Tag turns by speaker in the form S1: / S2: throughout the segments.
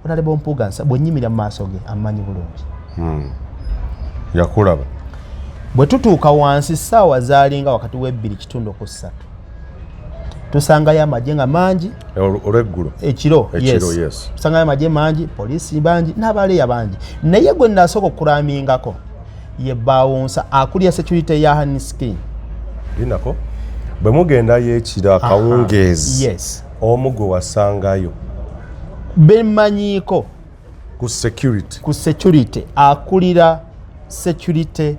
S1: Honorable Mpuuga bw'ennyimira mu maaso ge amanyi bulungi.
S2: Yakulaba.
S1: Bwe tutuuka wansi ssaawa zaalinga wakati w'2:3 tusangayo amagye nga mangi
S2: olweggulo
S1: ekiro yes. Tusangayo amagye mangi, poliisi bangi n'abaleeya bangi, naye gwe nasooka okulamingako ye Bawunsa akulira security ya Haniskin.
S2: Linako bwe mugenda yekira akawungeezi
S1: yes.
S2: Omu gwe wasangayo
S1: bemanyiiko
S2: ku
S1: security akulira security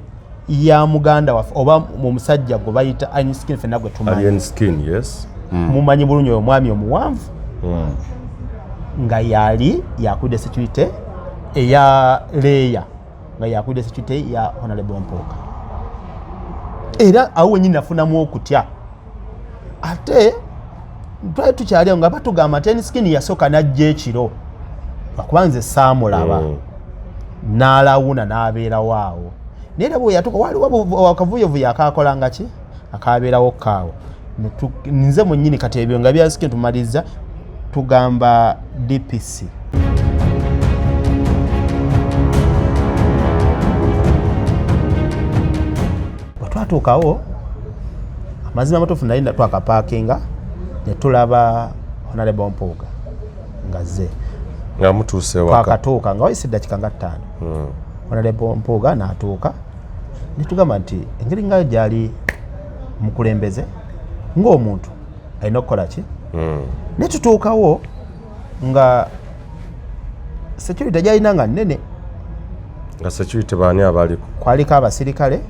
S1: ya muganda waffe oba mu musajja gwe bayita Haniskin fenna gwe tumanyi.
S2: Haniskin yes.
S1: Mumanyi bulungi omwami omuwanvu nga yali yakulira security eya leeya nga yakulira security ya Honorable Mpuuga. Era awo wenyini nafunamu okutya ate twali tukyali nga batugamba nti Haniskin yasooka n'ajja ekiro lwakuba nze saamulaba n'alawuna n'abeerawo awo naye era bwe yatuuka waliwo akavuyovuyo akaakolanga ki akaabeerawo kaawo nze mwennyini kati ebyo nga byasike tumaliza tugamba DPC. Bwe twatuukawo amazima matuufu nali twakapaakinga ne tulaba Honorable Mpuuga nga ze
S2: nga mutuuse waka
S1: twakatuuka nga wayise eddakiika nga 5. Honorable Mpuuga n'atuuka ne tugamba nti engeri ngayo gyali mukulembeze ng'omuntu alina okukola ki. Ne tutuukawo nga security gyalina nga nnene.
S2: Nga security baani abaliko? Kwaliko
S1: abasirikale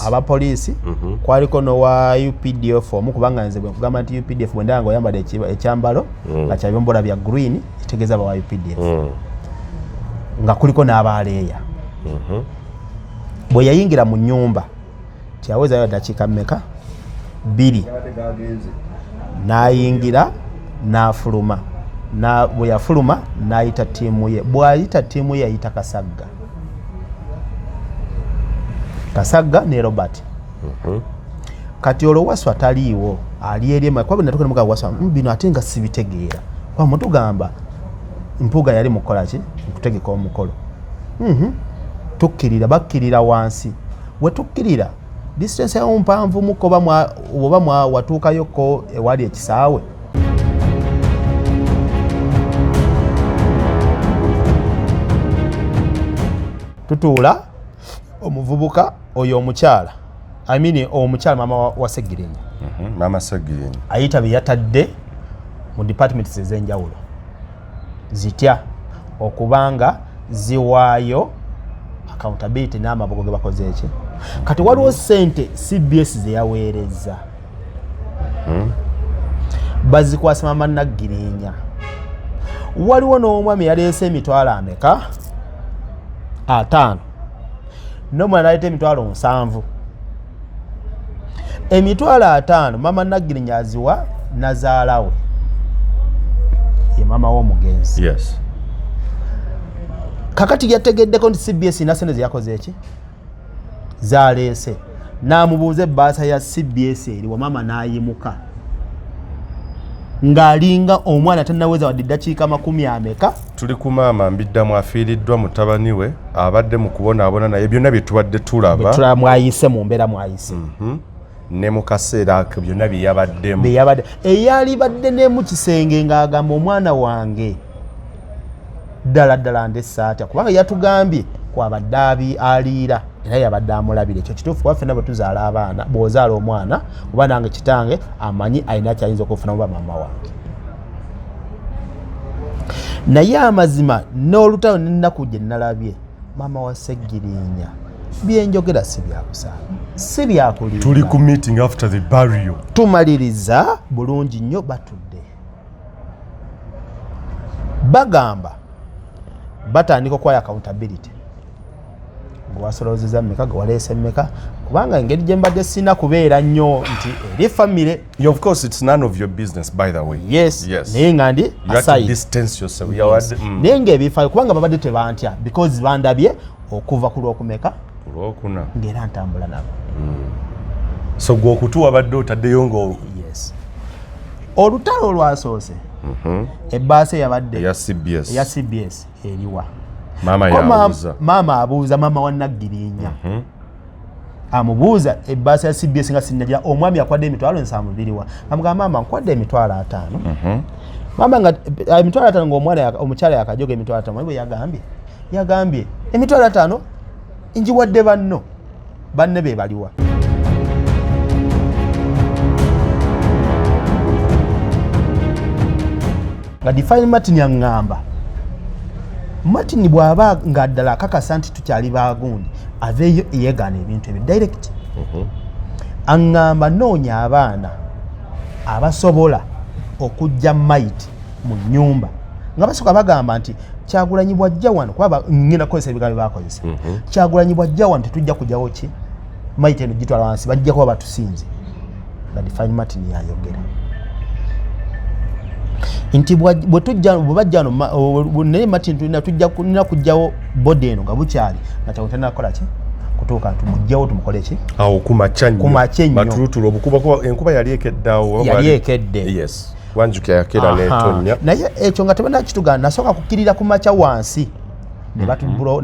S1: abapoliisi kwaliko n'owa UPDF omu kubanga nze bwe nkugamba nti UPDF bwe ndaba nga oyambadde ekyambalo nga kya byombola bya green kitegeeza bawa UPDF nga kuliko n'abaleeya. Bwe yayingira mu nnyumba tyawezayo ddakiika mmeka 2 n'ayingira n'afuluma bwe yafuluma n'ayita ttiimu ye. Bw'ayita ttiimu ye yayita Kasagga ne Robert. Kati olwo Waswa taliiwo ali eri kwa natuka muka Waswa bino ate nga sibitegeera kwa mutugamba Mpuuga yali mukola ki kutegeka omukolo. Tukkirira bakkirira wansi we tukkirira distance ya mpanvu muko oba mwa watuukayo ko ewali ekisaawe. Tutuula omuvubuka oyo omukyala omukyala mama wa Segirinya
S2: mama Segirinya
S1: ayita bye yatadde mu departments ez'enjawulo zitya okubanga ziwaayo accountability n'amabugo ge bakoze eki. Kati waliwo ssente CBS ze yaweereza bazikwasa mama Nagirinya. Waliwo n'omwami yaleese emitwalo ameka 5 n'omwana aleeta emitwalo 7. Emitwalo 5 mama Nagirinya aziwa nazaalawe ye mama w'omugenzi.
S2: Yes.
S1: Kakati yategeddeko nti CBS nasene ziyakoze eki zaleese n'amubuuza ebbaasa ya CBS eri wa mama n'ayimuka ng'alinga omwana tannaweza wadde eddakiika 10
S2: tuli ku maama mbiddamu afiiriddwa mutabani we abadde mu kubonaabona naye byonna bye tubadde tulaba
S1: mwayise mu mbeera mwayise
S2: ne mu kaseera ako byonna bye yabaddemu
S1: eyali badde ne mu kisenge ng'agamba omwana wange ddala ndessaatya kubanga yatugambye kwabadde aliira era yabadde amulabira. Ekyo kituufu kuba ffenna bwe tuzaala abaana bw'ozaala omwana oba nange kitange amanyi alina kyayinza okufunamu ba maama wange. Naye amazima n'olutalo n'ennaku gye nnalabye maama wa Segirinya byenjogera si byakusaala si byakulimba.
S2: Tuli ku meeting after the burial
S1: tumaliriza bulungi nnyo batudde bagamba batandika okwaya accountability. Gwasolozeza mmeka gwaleese mmeka kubanga engeri gye mbadde sina kubeera nnyo nti eri family.
S2: Of course it's none of your business by the way.
S1: Yes. naye nga ndi
S2: aside distance yourself.
S1: Naye ng'ebifaayo kubanga babadde tebantya because bandabye okuva ku lwokumeka
S2: Olwokuna
S1: ng'era ntambula nabo.
S2: So gwe okutuwa badde otaddeyo ngo
S1: yes. Olutalo olwasoose ebbaasa yabadde
S2: ya CBS
S1: eriwa
S2: mama
S1: abuuza mama wa Naggirinya amubuuza ebbaasa ya CBS nga sinajja omwami akwadde emitwalo 7 wa amugamba mama nkwadde emitwalo 5 mama nga emitwalo 5 ng'omwana omukyala yakajoga emitwalo 5 bwe yagambye emitwalo 5 njiwadde banne be baliwa nga Define Martin yaŋŋamba Martin bw'aba nga ddala akakasa nti tukyali bagundi aveeyo eyeegaana ebintu ebyo direct aŋŋamba noonya abaana abasobola okujja maiti mu nnyumba nga basooka bagamba nti Kyagulanyi bw'ajja wano kuba ngenda kukozesa ebigambo baakozesa Kyagulanyi bw'ajja wano tetujja kujjawo ki maiti eno gitwala wansi bajja kuba batusinze nga Define Martin yayogera nti bwe bajja naye Martin tujja kujjawo bodi eno nga bukyali nga kyawutannakola ki kutuuka nti mujjawo tumukole ki
S2: awo kumakya nnyo matulutulu obukuba enkuba yali ekedde yes wanjuka yakera n'etonnya
S1: naye ekyo nga tebannakitugana nasooka kukkirira ku makya wansi ne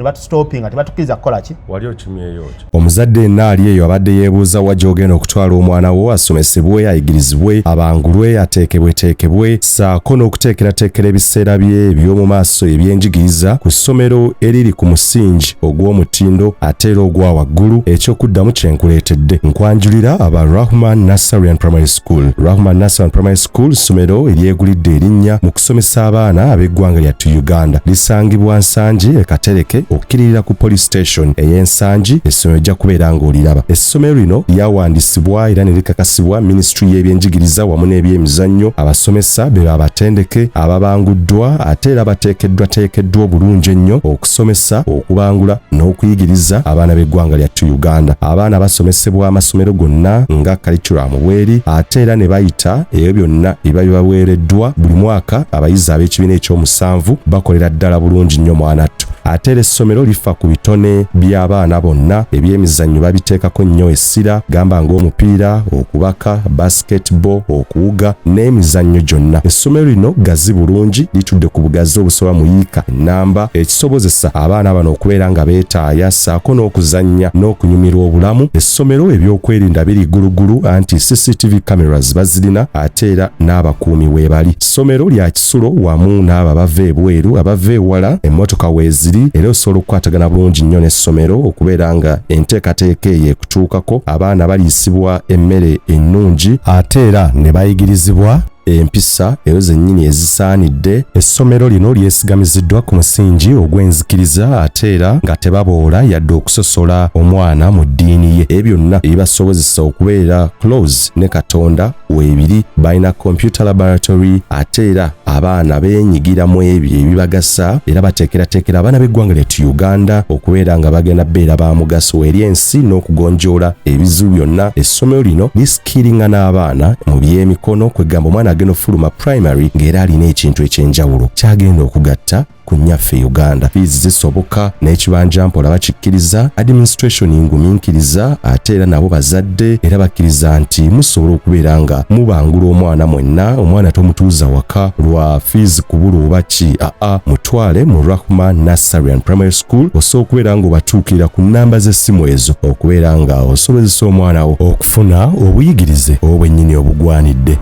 S1: batustopinga tebatukkiriza kukola ki
S2: wali okimyeyo
S3: omuzadde yenna ali eyo abadde yeebuuza wa gy'ogenda okutwala omwana wo asomesebwe ayigirizibwe abangulwe ateekebweteekebwe ssaako n'okuteekerateekera ebiseera bye eby'omu maaso ebyenjigiriza ku ssomero eriri ku musingi ogw'omutindo ate era ogwa waggulu ekyokuddamu kyenkuleetedde nkwanjulira aba Rahman Nassarian Primary School. Rahman Nassarian Primary School ssomero eryegulidde erinnya mu kusomesa abaana ab'eggwanga lyattu Uganda lisangibwa Nsanje Katereke okkiririra ku police station ey'Ensangi essomero ejja kubeera ng'oliraba. Essomero lino lyawandisibwa era ne likakasibwa Ministry y'ebyenjigiriza wamu n'ebyemizannyo abasomesa be abatendeke ababanguddwa ate era bateekeddwa obulungi ennyo okusomesa okubangula n'okuyigiriza abaana b'eggwanga lyattu Uganda. Abaana basomesebwa amasomero gonna nga curriculum bweri ate era ne bayita ebyo byonna biba bibaweereddwa buli mwaka abayizi ab'ekibiina ekyomusanvu bakolera ddala bulungi nnyo mwanattu. Ate essomero lifa ku bitone by'abaana bonna ebyemizannyo babiteekako nnyo essira gamba ng'omupiira okubaka basketball okuwuga n'emizannyo gyonna. Essomero lino gazi bulungi litudde ku bugazi obusoba mu yiika ennamba ekisobozesa abaana bano okubeera nga beetaaya ssaako n'okuzannya n'okunyumirwa obulamu. Essomero ebyokwerinda biri gulugulu anti CCTV cameras bazirina ate era n'abakuumi weebali. Essomero lya kisulo wamu n'abo abava ebweru abava ewala emmotoka weeziri era osobola okukwatagana bulungi nnyo n'essomero okubeera nga enteekateeka eyo ekutuukako abaana baliisibwa emmere ennungi ate era ne bayigirizibwa empisa ezo zennyini ezisaanidde. Essomero lino lyesigamiziddwa ku musingi ogw'enzikiriza ate era nga tebaboola yadde okusosola omwana mu ddiini ye. Ebyo byonna ebibasobozesa okubeera close ne Katonda weebiri. Balina computer laboratory ate era abaana beenyigira mu ebyo ebibagasa era bateekerateekera abaana b'eggwanga lyattu Uganda okubeera nga bagenda beera ba mugaso eri ensi n'okugonjoola ebizibu byonna. Essomero lino lisikiringa n'abaana mu by'emikono kwegamba omwana agenda ofuluma primary ng'era alina ekintu ekyenjawulo kyagenda okugatta ku nnyaffe Uganda. Fees zisoboka n'ekibanja mpola bakikkiriza, administration ngumiikiriza ate era nabo bazadde era bakkiriza nti musobola okubeera nga mubangula omwana mwenna. Omwana tomutuuza waka lwa fees kubula oba ki mutwale mu Rahman Nassarian Primary School osobola okubeera nga obatuukirira ku nnamba z'essimu ezo okubeera nga osobozesa omwana wo okufuna obuyigirize obwennyini obugwanidde.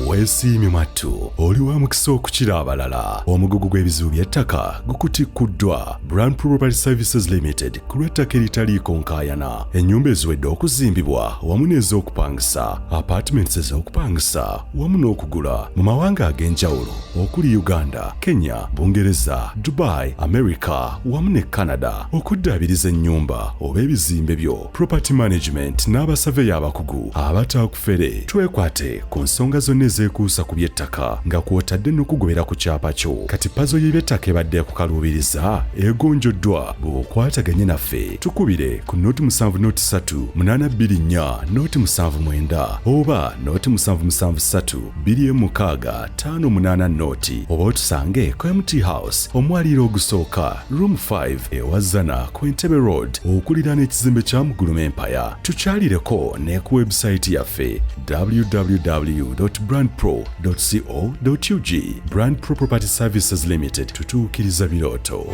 S3: Weesiimye mattu oli wa mukisa okukira abalala. Omugugu gw'ebizibu by'ettaka gukutikkuddwa Brand Property Services Limited ku lw'ettaka eritaliiko nkaayana. Ennyumba eziwedde okuzimbibwa wamu n'ez'okupangisa, apartments ez'okupangisa wamu n'okugula mu mawanga ag'enjawulo okuli Uganda, Kenya, Bungereza, Dubai, America wamu ne Canada. Okuddaabiriza ennyumba oba ebizimbe byo, property management n'abasaveya abakugu abataakufere twekwate ku nsonga zonna zonna ezeekuusa ku by'ettaka nga kw'otadde n'okugobera ku kyapa kyo. Kati pazo y'eby'ettaka ebadde kukaluubiriza egonjoddwa bw'okwataganye naffe. Tukubire ku noti 773-824-79 oba noti 773-206-580 noti oba otusange ku MT House omwaliro ogusooka room 5 ewazana ku Entebbe Road okuliraana ekizimbe kya Muguluma Empire. Tukyalireko ne ku website yaffe www.brandpro.co.ug. Brand Pro Property Services Limited, tutuukiriza birooto.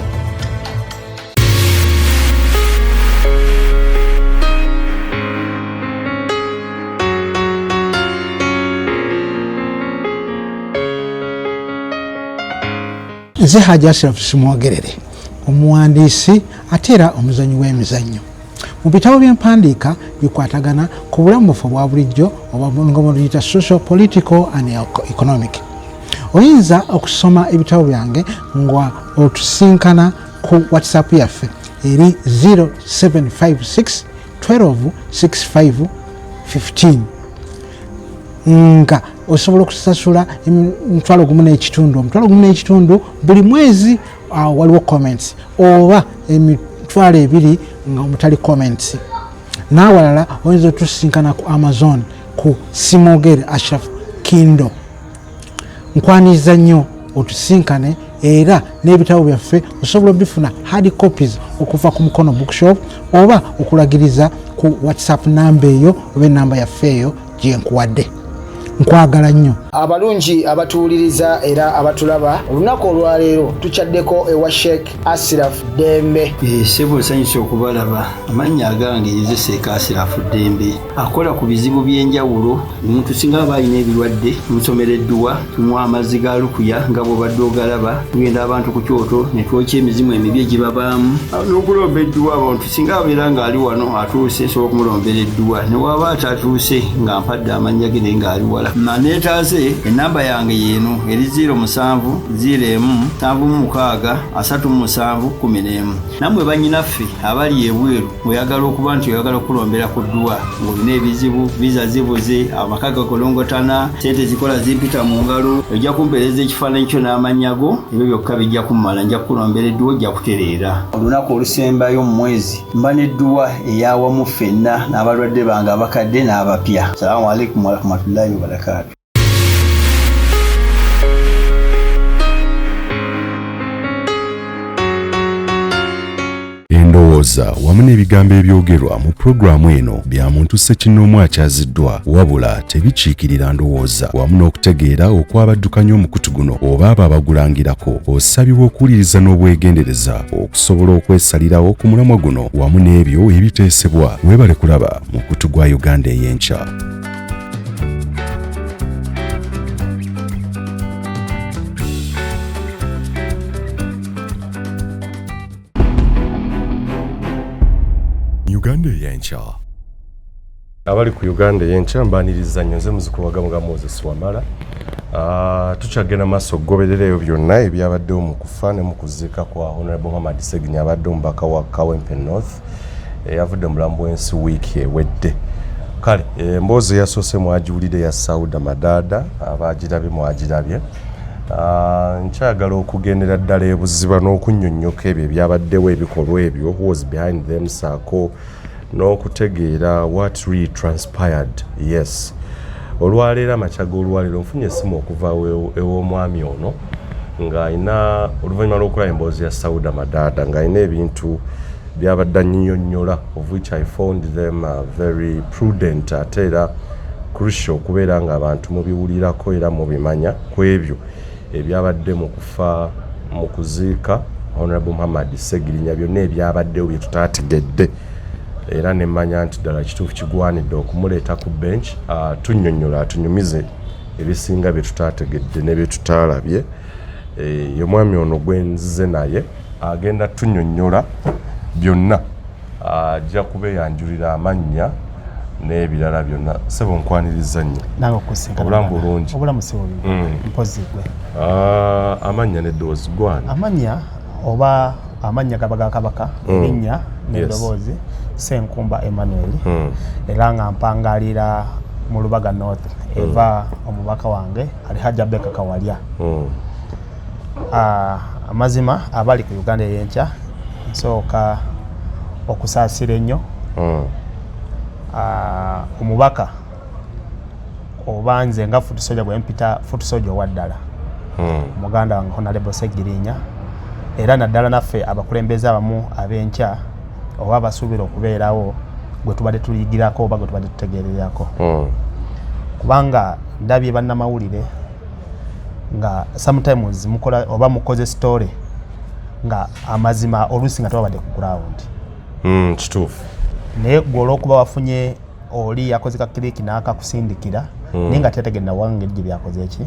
S4: Nze Hajji Ashraf Simwogerere, omuwandiisi ate era omuzanyi w'emizannyo. Mu bitabo by'empandiika bikwatagana ku bulamu bwaffe obwa bulijjo oba nga buyita social, political and economic. Oyinza okusoma ebitabo byange nga otusinkana ku WhatsApp yaffe eri 0756 12 65 15 nga osobola okusasula emitwalo gumu n'ekitundu buli mwezi. Waliwo comments oba emitwalo 2 nga omutali comments. N'awalala oyinza otusinkana ku Amazon ku Simwogere Ashraf Kindle. Nkwaniriza nnyo otusinkane era n'ebitabo byaffe osobola obifuna hard copies okuva ku Mukono Bookshop oba okulagiriza ku WhatsApp namba eyo oba enamba yaffe eyo gye nkuwadde. Nkwagala nnyo.
S5: Abalungi abatuwuliriza era abatulaba, olunaku olwaleero tukyaddeko ewa Sheikh Ashraf Dembe.
S6: Sebo nsanyusa okubalaba. Amannya agange ye Sheikh Ashraf Dembe. Akola ku bizibu by'enjawulo. Omuntu singa aba alina ebirwadde musomereddwa, tumuwa amazzi ga lukuya nga bw'obadde ogalaba. Tugenda abantu ku kyoto ne twokya emizimu emibi egibabaamu. N'okulomba edduwa abantu singa abeera ng'ali wano atuuse sobola okumulombera edduwa. Ne waba atatuuse nga mpadde amannya ge naye ng'ali wala. Neetaase enamba yange yeeno eri 0701763711. Nammwe bannyinaffe abali ebweru oyagala okuba nti oyagala okulombera ku dduwa ng'olina ebizibu viza zibuze amaka gakolongotana sente zikola zimpita mu ngalo ojja kumpeereza ekifaananyi kyo n'amannya go ebyo byokka bijja kummala nja kukulombera edduwa ojja kutereera. Olunaku olusembayo mu mwezi mba n'edduwa ey'awamu ffenna n'abalwadde bange abakadde n'abapya. Salaamu alaikum warahmatullahi wabarakatuh.
S3: Endowooza wamu n'ebigambo ebyogerwa mu pulogulaamu eno bya muntu ssekinnoomu akyaziddwa wabula tebikiikirira ndowooza wamu n'okutegeera okwabaddukanya omukutu guno oba abo abagulangirako osabibwa okuwuliriza n'obwegendereza okusobola okwesalirawo ku mulamwa guno wamu n'ebyo ebiteesebwa. Weebale kulaba mukutu gwa Uganda ey'enkya. Uganda ey'enkya. Abali ku Uganda ey'enkya mbaaniriza nnyo nze muzikubaga muga Moses Wamala. Tukyagenda maaso okugobererayo byonna ebyabaddewo mu kufa ne mu kuziika kwa Honorable Muhammad Sseginya abadde omubaka wa Kawempe North eyavudde mu mulambo w'ensi wiiki ewedde. Kale emboozi eyasoose mwagiwulire ya Sauda Madada abaagirabye mwagirabye. Nkyagala okugendera ddala ebuziba n'okunnyonnyoka ebyo ebyabaddewo ebikolwa ebyo who was behind them saako n'okutegeera what really transpired. Yes, olwaleero amakyaga olwaleero nfunye essimu okuva ew'omwami ono ng'ayina oluvannyuma lw'okulaba emboozi ya Sauda Madada ng'ayina ebintu byabadde annyonnyola of which I found them very prudent ate era crucial okubeera ng'abantu mubiwulirako era mubimanya ku ebyo ebyabadde mu kufa mu kuziika Honorable Muhammad Sseginya byonna ebyabaddewo bye tutaategedde era ne mmanya nti ddala kituufu kigwanidde okumuleeta ku bench tunnyonnyola atunyumize ebisinga bye tutaategedde ne bye tutaalabye. Ye mwami ono gwe nzize naye agenda tunnyonnyola byonna ajja kubeeyanjulira amannya n'ebirala byonna. Sebo nkwaniriza nnyo.
S1: Nawe okusinkana.
S3: Obulamu bulungi.
S1: Obulamu si bubi. Mpozi gwe.
S3: Amannya n'eddoboozi gwana.
S1: Amanya oba amanya gabaga kabaka erinnya n'eddoboozi Senkumba Emmanuel era nga mpangalira mu Lubaga North eva omubaka wange ali Hajja Beka Kawalya. Amazima abali ku Uganda y'enkya nsooka okusaasira ennyo omubaka oba nze nga futusoja bwe mpita futusoja owaddala muganda wange Honorable Segirinya, era naddala naffe abakulembeze abamu ab'enkya oba basuubira okubeerawo gwe tubadde tuyigirako oba gwe tubadde tutegeererako. Kubanga ndabye bannamawulire nga sometimes mukola oba mukoze story nga amazima oluusi nga tubadde ku ground.
S2: Kituufu.
S1: Naye gwe olw'okuba wafunye oli yakoze ka kiriki n'akakusindikira naye nga tetegedde wange gye byakoze eki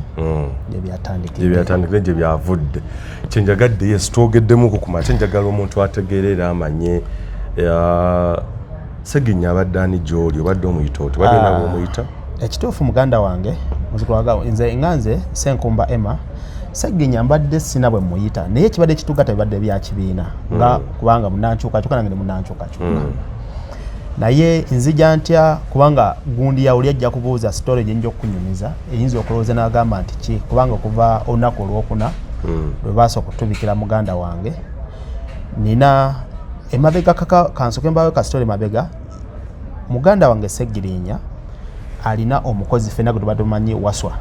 S1: gye byatandikira
S2: gye byavudde. Kyenjagadde yes twogeddemu ku makya njagala omuntu ategeerera amanye Segirinya abadde ani gy'oli obadde omuyita oti obadde nawe omuyita?
S1: Ekituufu muganda wange muzikulaga nze nganze Senkumba Emma Segirinya mbadde sina bwe muyita naye kibadde kitugata bibadde bya kibiina nga kubanga munankyukakyuka nange ne munankyukakyuka. Naye nzija ntya kubanga gundi yawuli ajja kubuuza story gye njja okunyumiza eyinza okulowooza n'agamba nti ki kubanga okuva olunaku olwokuna lwe baasa okutubikira muganda wange nina emabega kansoke mbawe ka story mabega muganda wange Segirinya alina omukozi ffenna gwe tubadde tumanyi Waswa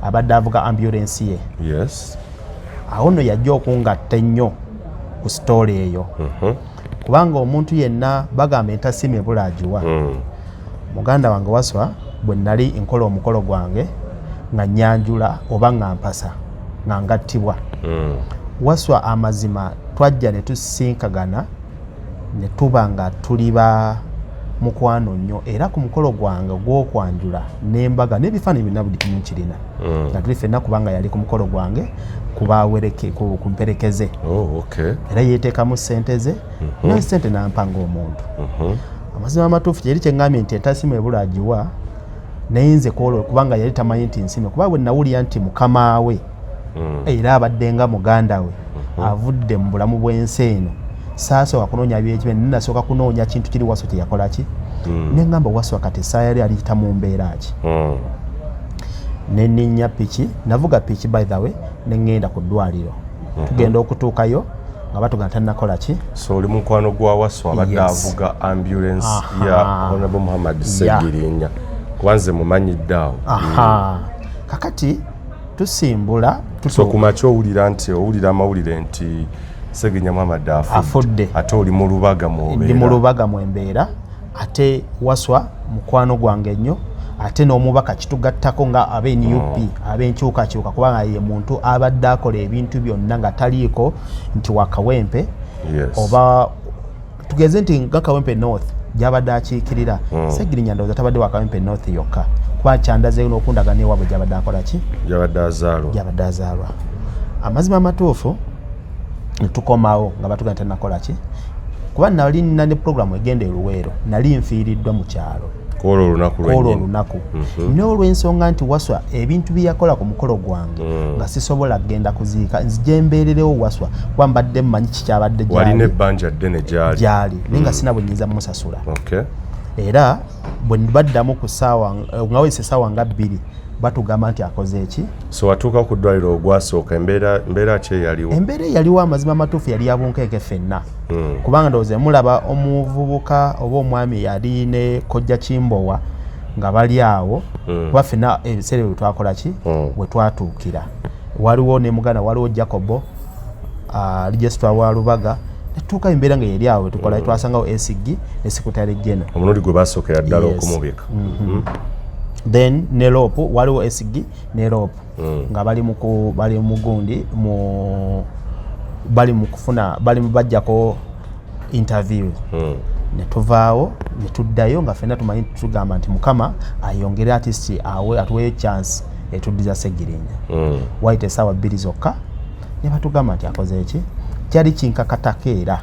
S1: abadde avuga ambulance ye.
S2: Yes.
S1: Awo nno yajja okungatta ennyo ku story eyo kubanga omuntu yenna bagamba entasimu ebula agiwa. Muganda wange Waswa bwe nali nkola omukolo gwange nga nyanjula oba nga mpasa nga ngattibwa Waswa amazima twajja ne tusinkagana ne tuba nga tuli ba mukwano nnyo era ku mukolo gwange gw'okwanjula n'embaga n'ebifaananyi byonna buli kimu kirina nga tuli ffenna kubanga yali ku mukolo gwange ku mperekeze. Era yeeteekamu ssente ze naye ssente n'ampa ng'omuntu. Amazima amatuufu kyeri kye ngambye nti entasimu ebula agiwa naye nze kwolwo kubanga yali tamanyi nti nsime kuba bwe nawulira nti mukama we era abadde nga muganda we avudde mu bulamu bw'ensi eno saasooka kunoonya byekibe ninasooka kunoonya kintu kiri Waswa kye yakola ki ne ngamba Waswa kati saa yali aliyita mu mbeera ki ne ninnya piki navuga piki by the way ne ngenda ku ddwaliro tugenda okutuukayo nga batugana tannakola ki.
S2: So oli mukwano gwa Waswa abadde avuga ambulance ya Honorable Muhammad Segirinya kwanze mumanyidde awo.
S1: Kakati tusimbula
S2: so kumakya owulira amawulire nti Segirinya Muhammad afudde ate oli mu lubaga mu mbeera. Ndi mu
S1: lubaga mu embeera ate Waswa mukwano gwange nnyo ate n'omubaka kitugattako nga ab'NUP ab'enkyukakyuka kubanga ye muntu abadde akola ebintu byonna nga taliiko nti wakawempe oba tugeze nti nga Kawempe North gyabadde akiikirira Segirinya ndowooza tabadde wakawempe North yokka kuba kyandazeeyo n'okundagana ewaabwe gyabadde akola ki gyabadde azaalwa. Amazima amatuufu netukomawo nga batugana tannakola ki kuba nali nina ne programu egenda e Luweero nali nfiiriddwa mu kyalo
S2: kwolwo
S1: olunaku n'olw'ensonga nti Waswa ebintu bye yakola ku mukolo gwange nga sisobola kgenda kuziika nzija mbeererewo Waswa kuba mbadde mmanyi kikyabadde
S2: walina ebbanja ddene
S1: gyali naye nga sina bwe nnyinza musasula. Era bwe baddamu ku ssaawa nga wese essaawa nga 2 batugamba nti akoze eki.
S2: So watuuka ku ddwaliro ogwasooka embeera ki eyaliwo?
S1: Embeera eyaliwo amazima amatuufu yali yabunkeeke ffenna kubanga ndowooza mulaba omuvubuka oba omwami yali ne Kojja Kimbowa nga bali awo kuba ffenna ebiseera bwe twakola ki bwe twatuukira waliwo ne muganda waliwo Jacobo Registra wa Lubaga netuuka embeera nga yeri awo tukola twasangawo ACG ne Secretary General
S2: omulundi gwe basookera ddala okumubika.
S1: Then ne Lopo waliwo ACG ne Lopo nga bali mu gundi bali mu kufuna bali mu bajjako interview ne tuvaawo ne tuddayo nga ffenna tumanyi tugamba nti Mukama ayongere artist atuweeyo chance etuddiza Segirinya wayita essaawa 2 zokka ne batugamba nti akoze eki kyali kinkakatako era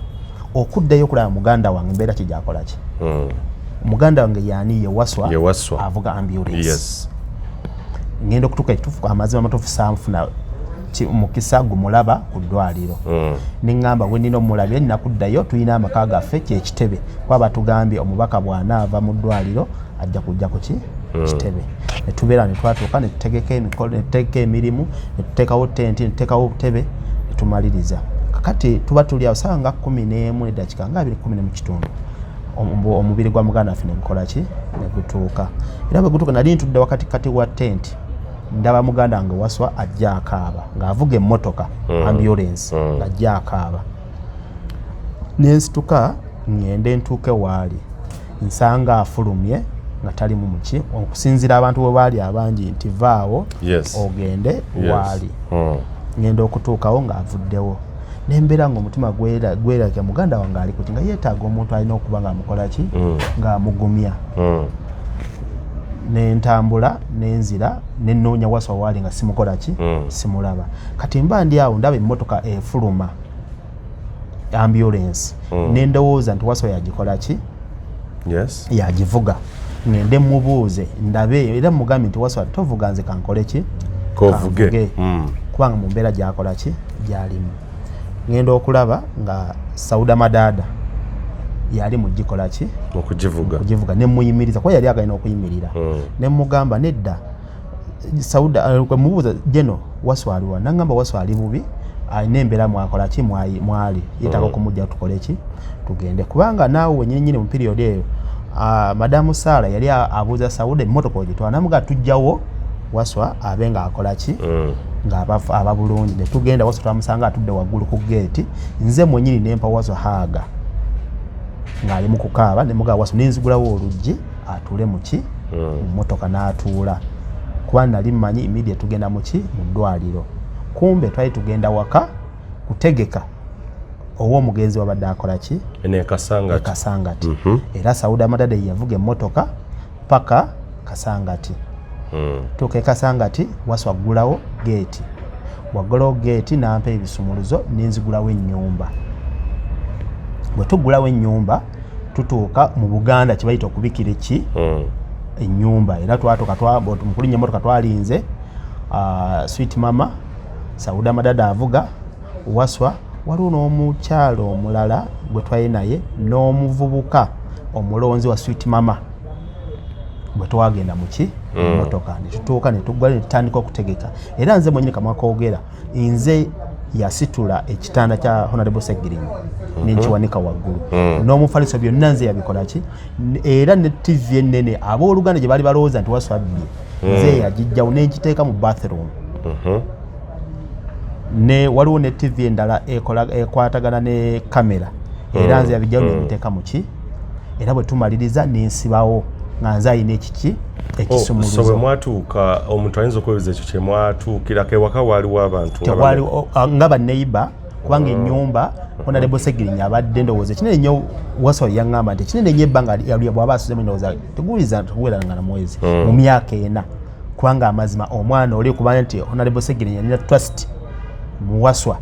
S1: okuddayo okulaba muganda wange embeera kijakola ki muganda wange yaani ye Waswa avuga ambulance. Ngenda okutuuka ekituufu amazima amatuufu sanfuna mukisa gumulaba ku ddwaliro neŋŋamba we nina omulabire ninakuddayo tulina amaka gaffe kyekitebe kuba batugambye omubaka bw'anaava mu ddwaliro ajja kujja ku kitebe ne tubeera ne twatuuka ne tutegeka emikolo ne tutegeka emirimu ne tuteekawo tenti ne tuteekawo obutebe ne tumaliriza. Kakati tuba tuli awo ssaawa nga 11 eddakiika nga 20 mu kitundu omubiri gwa muganda waffe ne gukola ki ne gutuuka. Era bwe gutuuka nali ntudde wakati wa tenti ndaba muganda wange Waswa ajja akaaba ng'avuga emmotoka ambulance ng'ajja akaaba. Nensituka ngende ntuuke waali nsanga afulumye nga tali mu muki okusinziira abantu bwe baali abangi nti vaawo ogende waali. Ngenda okutuukawo ng'avuddewo nembeera ng'omutima gweraka muganda wange ali kuti nga yeetaaga omuntu alina okuba ng'amukola ki ng'amugumya. Nentambula nenzira nenoonya Waswa waali nga simukola ki simulaba. Kati mba ndi awo ndaba emmotoka efuluma ambulance nendowooza nti Waswa yagikola ki yagivuga. Ngende mubuuze ndabe era mugambe nti Waswa tovuga nze kankole ki kovuge kubanga mu mbeera gyakola ki gyalimu. Ngenda okulaba nga Sauda Madada yali mugikola ki okugivuga ne muyimiriza kwa yali agalina okuyimirira ne mugamba nedda Sauda mubuuza jeno Waswa aliwa nangamba Waswa ali bubi alina embeera mwakola ki mwali yetaka okumujja tukole ki tugende kubanga naawe wenyenyine mu period eyo Madamu Sara yali abuuza Sauda emmotoka ogitwala namuga tujjawo Waswa abenga akola ki ng'aba bulungi ne tugenda Waswa twamusanga atudde waggulu ku gate nze mwenyini nempa Waswa haaga ng'ali mu kukaaba ne muga Waswa nenzigulawo oluggi atuule mu ki mu mmotoka n'atuula kuba nali mmanyi immediate tugenda mu ki mu ddwaliro. Kumbe twali tugenda waka kutegeka ow'omugenzi wabadde akola ki Kasangati. Era Sauda Madada yavuga emmotoka paka Kasangati. Tuuka Kasangati Waswa aggulawo geeti waggulawo geeti n'ampa ebisumuluzo nenzigulawo ennyumba. Bwe tuggulawo ennyumba tutuuka mu Buganda kye bayita okubikira ki ennyumba. Era twatuuka mukulinnya emmotoka twalinze Sweet Mama Sauda Madada avuga Waswa waliwo n'omukyalo omulala gwe twali naye n'omuvubuka omulonzi wa Sweet Mama bwe twagenda mu ki emmotoka ne tutuuka ne tuggwa ne tutandika okutegeka. Era nze mwennyini kamwa koogera nze yasitula ekitanda kya Honorable Segirinnya nenkiwanika waggulu n'omufaliso byonna nze yabikola ki era ne TV ennene abooluganda gye baali balowooza nti Waswa abbye nze yagijjawo nenkiteeka mu bathroom. Ne waliwo ne TV endala ekwatagana ne kamera era nze yabijjawo nemiteeka mu ki era bwe tumaliriza nensibawo nga nze ayina ekiki ekisumuluzo.
S2: Bwe mwatuuka omuntu ayinza okwebuuza ekyo kye mwatuukirako ewaka waaliwo abantu
S1: nga banneiba kubanga ennyumba Honorable Segirinnya abadde ndowooza kinene nnyo. Waswa yaŋŋamba nti kinene nnyo ebbanga bw'aba asuzemu ndowooza teguwuliza tuweranga na mwezi mu myaka 4 kubanga amazima omwana oli kubanga nti Honorable Segirinnya alina trust mu Waswa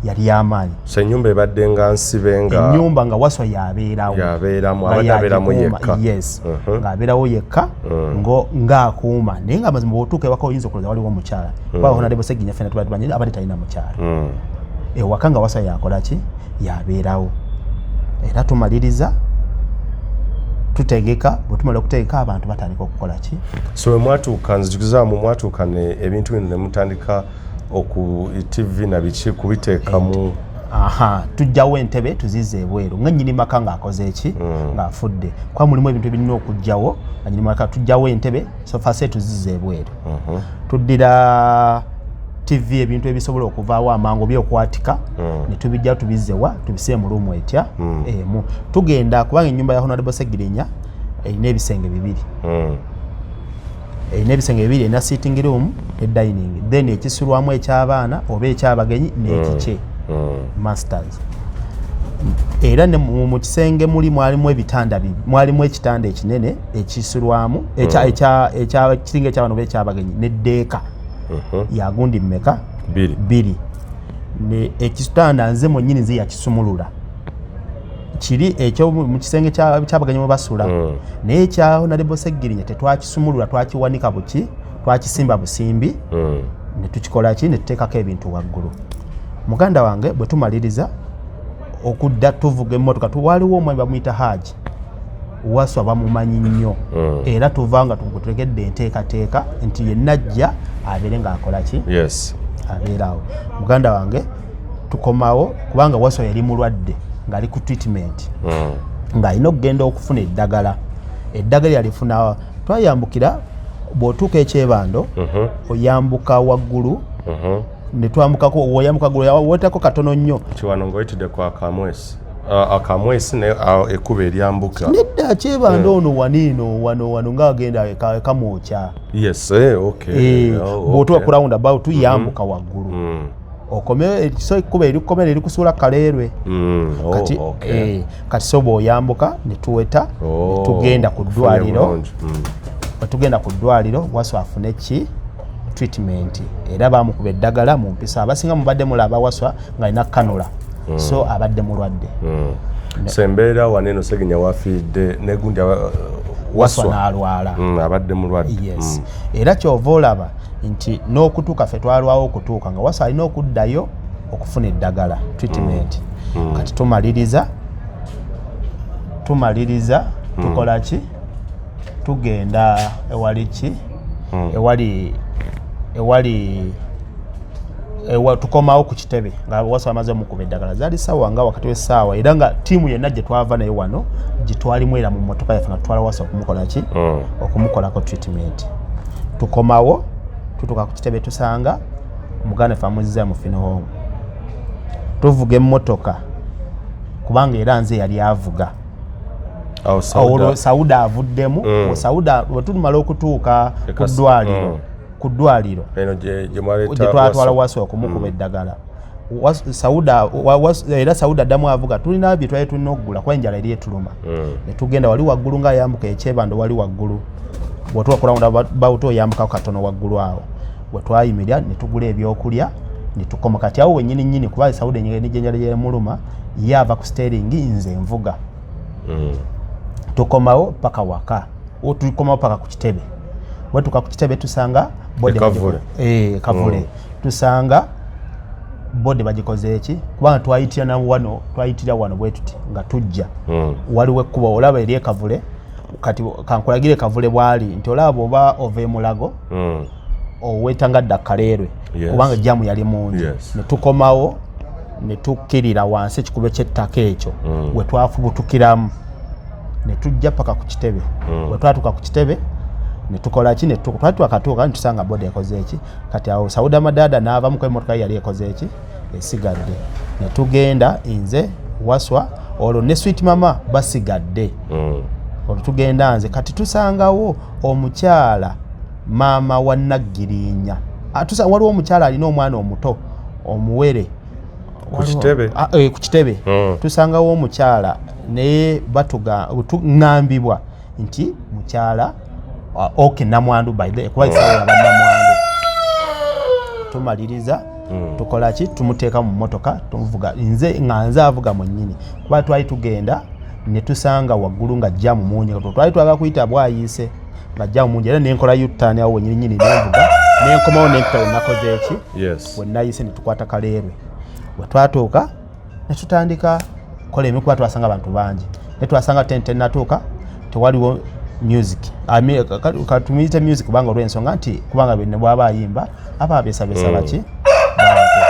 S1: yali amaanyi.
S2: So ennyumba ebadde nga nsibe nga
S1: ennyumba nga Waswa yabeeramu
S2: abadde abeeramu yekka
S1: ng'abeerawo yekka ng'akuuma naye nga amazima bw'otuuka ewaka oyinza okulowooza waliwo omukyala kuba Honorable Segirinnya ffenna tuba tumanyi abadde talina mukyala ewaka nga Waswa yakola ki yabeerawo. Era tumaliriza tutegeka bwe tumala okutegeka abantu batandika okukola ki.
S2: So bwe mwatuuka nzijukizaamu mwatuuka ebintu bino ne mutandika TV na biki kubiteekamu
S1: tujjawo entebe tuzize ebweru nga nnyini maka ng'akoze eki ng'afudde kuba mulimu ebintu ebirina okujjawo nga nnyini maka tujjawo entebe sofa set tuzize ebweru tuddira TV ebintu ebisobola okuvaawo amangu byokwatika ne tubijja tubizewa tubisee mu luumu etya emu tugenda kubanga ennyumba ya Honorable Segirinnya erina ebisenge bibiri erina ebisenge bibiri erina sitting room ne dining then ekisulwamu eky'abaana oba ekyabagenyi n'ekikye masters. Era ne mu kisenge mwalimu ebitanda mwalimu ekitanda ekinene ekisulwamu kiringa eky'abaana oba ekyabagenyi n'eddeeka yagundi mmeka 2 ne ekitanda nze mwennyini nze yakisumulula kiri ekyo mu kisenge ky'abagenyi mwe basula naye ekya Honorable Segirinnya tetwakisumulula twakiwanika buki twakisimba busimbi ne tukikola ki ne tuteekako ebintu waggulu. Muganda wange bwe tumaliriza okudda tuvuga emmotoka waliwo omwami bamuyita Haji Waswa bamumanyi nnyo era tuvanga tukutegedde enteekateeka nti yenna ajja abeere ng'akola ki abeerawo. Muganda wange tukomawo kubanga Waswa yali mulwadde ng'ali ku treatment ng'alina okugenda okufuna eddagala yalifuna twayambukira bw'otuuka ekyebando oyambuka waggulu ne twambukako oyambuka ggulu weetako katono nnyo
S2: kiwano ng'oyitidde ku akamwesi ne ekkuba eryambuka
S1: nedda kyebando ono wano ng'agenda kamwokya bw'otuuka ku roundabout yambuka waggulu okomewo so ekkuba erikukomera erikusuula Kaleerwe kati so bw'oyambuka ne tuweta tugenda ku ddwaliro Waswa afune ki treatment era bamukuba eddagala mu mpisa abasinga mubadde mulaba Waswa ng'alina kanula so abadde mulwadde
S2: sembeera waneno Seginya wafiidde negundi
S1: Waswa n'alwala
S2: abadde mulwadde
S1: era kyova olaba nti n'okutuuka ffe twalwawo okutuuka nga Waswa alina okuddayo okufuna eddagala treatment kati tumaliriza tukola ki tugenda tukomawo ku kitebe nga Waswa amaze omukuba eddagala zaali ssaawa nga wakati w'essaawa era nga ttiimu yenna gye twava naye wano gye twalimu era mu mmotoka yaffe nga tutwala Waswa okumukola ki okumukolako treatment. Tukomawo tutuuka ku kitebe tusanga muganda ffe amuzizza mu funeral home tuvuga emmotoka kubanga era nze yali avuga Sauda avuddemu Sauda bwe tumala okutuuka ku ddwaliro gye twatwala Waswa okumukuba eddagala era Sauda addamu avuga tulina bye twali tulina okugula kuba enjala eri etuluma ne tugenda wali waggulu ng'ayambuka ekyebando wali waggulu bw'otuuka ku roundabout oyambukako katono waggulu awo bwe twayimirira ne tugula ebyokulya ne tukoma kati awo wennyini kuba Sauda enjala gyemuluma ye ava ku steering nze nvuga tukomawo paka waka tukomawo paka ku kitebe bwetuka ku kitebe tusanga kavule tusanga bode bagikoze eki kubanga twayitira wano bwe tuti nga tujja waliwo ekkuba olaba eri ekavule kati kankulagire kavule bwali nti olaba oba ova emulago owetanga dda Kaleerwe kubanga jamu yali mungi ne tukomawo ne tukkirira wansi ekikubo ky'ettaka ekyo we twafubutukiramu ne tujja paka ku kitebe bwe twatuuka ku kitebe ne tukola ki twatuuka ne tusanga bode ekoze eki kati awo Sauda Madada n'ava mu emmotoka yali ekoze eki esigadde ne tugenda nze Waswa olwo ne Sweet Mama basigadde olwo tugenda nze kati tusangawo omukyala maama wa Naggirinya waliwo omukyala alina omwana omuto omuwere
S2: ku kitebe
S1: tusangawo omukyala naye ŋŋambibwa nti mukyala namwandu kuba isaawa bannamwandu tumaliriza tukola ki tumuteeka mu mmotoka nze avuga mwennyini kuba twali tugenda ne tusanga waggulu nga jamu mungi twali twaga kuyita bwayiise nga jamu mungi era nenkola yutani awo wennyini nenvuga nenkomawo nempita wenakoze eki wenayiise ne tukwata Kaleerwe bwe twatuuka ne tutandika kola emikuba twasanga abantu bangi ne twasanga tente natuuka tewaliwo music katumiyite music kubanga olw'ensonga nti kubanga benne bwaba ayimba aba abesabesa baki bantu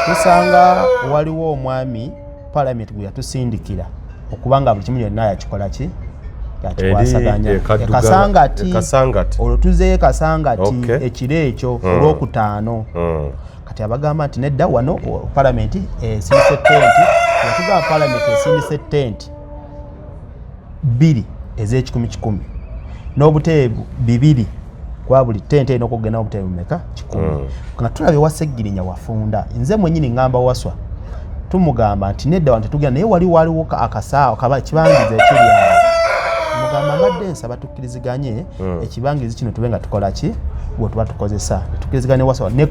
S1: tusanga waliwo omwami parliament gwe yatusindikira okubanga buli kimu yonna yakikola ki yakikwasaganya Kasangati olwo tuzeeyo Kasangati ekiro ekyo olwokutaano kati abagamba nti nedda wano parliament esindise tenti yatugamba parliament esindise tenti 2 ez'ekikumi n'obutebe 2 kwa buli tente erina okugenda obutebe bumeka 10 nga tulabye Waseggirinya wafunda nze mwennyini ngamba Waswa tumugamba nti nedda wano tetugenda naye waliwo akasaawa kaba kibangiza ekiri awo mugamba mbadde nsaba tukkiriziganye ekibangizi kino tube nga tukola ki bwe tuba tukozesa tukkiriziganye Waswa ne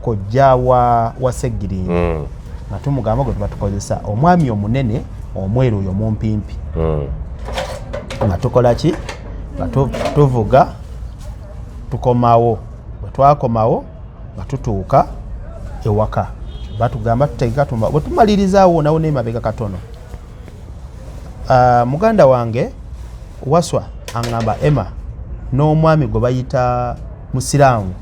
S1: kojja wa Waseggirinya nga tumugamba gwe tuba tukozesa omwami omunene omweru oyo mumpimpi nga tukola ki nga tuvuga tukomawo bwe twakomawo nga tutuuka ewaka batugamba tutegeka bwe tumalirizaawo nawo n'emabega katono muganda wange Waswa angamba Emma n'omwami gwe bayita Musiramu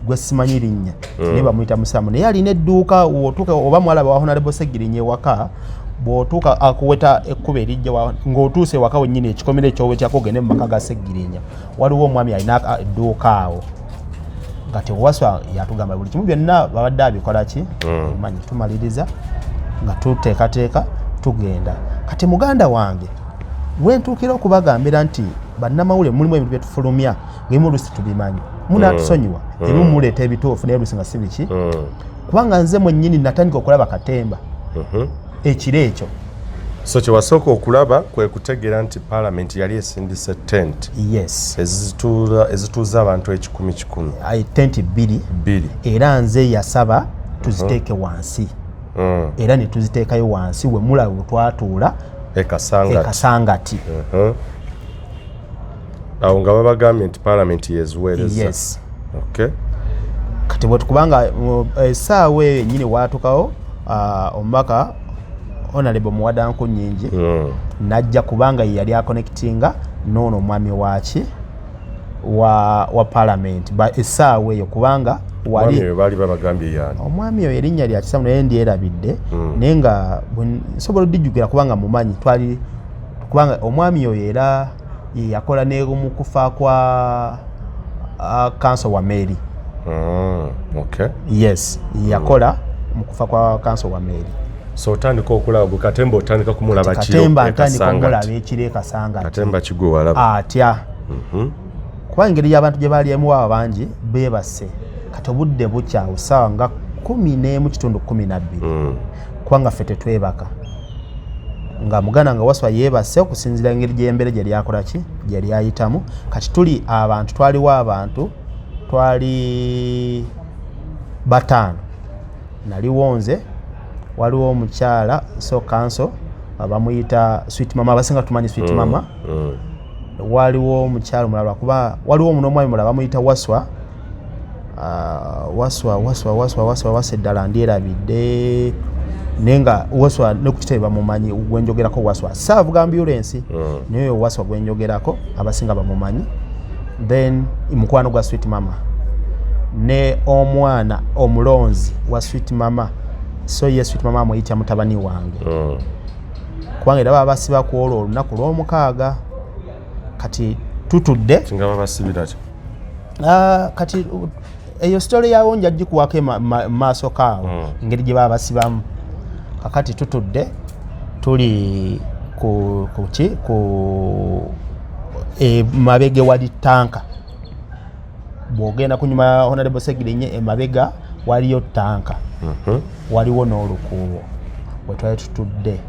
S1: gwe simanyi linnya ne bamuyita Musiramu naye alina edduuka wotuuka oba mwalaba wa Honorable Segirinnya ewaka bw'otuuka akuweta ekkuba erijja ng'otuuse ewaka wennyini ekikomera ekyowetyako ogende mu maka ga Segirinnya waliwo omwami alina edduuka awo nga Waswa yatugamba buli kimu byonna babadde abikola ki manyi tumaliriza nga tuteekateeka tugenda kati muganda wange wentuukira okubagambira nti bannamawulire mulimu ebintu byetufulumya ng'ebimu oluusi tubimanyi munatusonyiwa ebimu muleeta ebituufu naye oluusi nga si biki kubanga nze mwennyini natandika okulaba katemba ekiro ekyo
S2: so kyewasooka okulaba kwe kutegeera nti Parliament yali esindise tent
S1: yes
S2: ezituuza abantu 10,000
S1: tent bbiri era nze yasaba tuziteeke wansi era ne tuziteekayo wansi we mulaba we twatuula ekasangati
S2: awo nga babagambye nti Parliament yeziweereza
S1: yes kati bwetukubanga essaawa eyo ennyini waatukawo omubaka Honorable Muwadanku Nnyingi najja kubanga ye yali akonectinga noono omwami waki wa Parliament essaawa eyo kubanga
S2: baali babagambye yani
S1: omwami oyo erinnya lya kisamu naye ndyerabidde naye nga nsobola oddijjukira kubanga mumanyi twali kubanga omwami oyo era yakola ne mu kufa kwa Council wa Mary yes yakola mu kufa kwa Council wa Mary
S2: so otandika okulaba bwe Katemba otandika kumulaba
S1: Katemba ntandika okumulaba ekiro ekasangati
S2: Katemba kigwe walaba
S1: atya kuba engeri y'abantu gye baaliemu abo bangi beebase kati obudde bukyawo ssaawa nga 11:12 kubanga ffe tetwebaka nga muganda nga Waswa yeebase okusinziira engeri gy'embere gye lyakola ki gye lyayitamu kati tuli abantu twaliwo abantu twali bataano naliwoo nze waliwo omukyala so Council abamuyita Sweet Mama abasinga tumanyi Sweet Mama waliwo omukyala mulala kuba waliwo omwami mulala bamuyita Waswa Waswa eddala ndyerabidde naye nga Waswa ne ku kitebe bamumanyi gwenjogerako Waswa saavuga ambulance naye Waswa gwenjogerako abasinga bamumanyi then mukwano gwa Sweet Mama ne omwana omulonzi wa Sweet Mama so ye Sweet Mama amuyita mutabani wange kubanga era baba basiba ku olwo olunaku lw'omukaaga kati tutudde
S2: nga babasibira ki
S1: kati eyo story yawo njagikuwako maaso kaawo engeri gye baba basibamu kakati tutudde tuli ku mabege wali tanka bw'ogenda kunyuma ya Honorable Segirinnya emabega waliyo tanka waliwo n'olukuubo we twali tutudde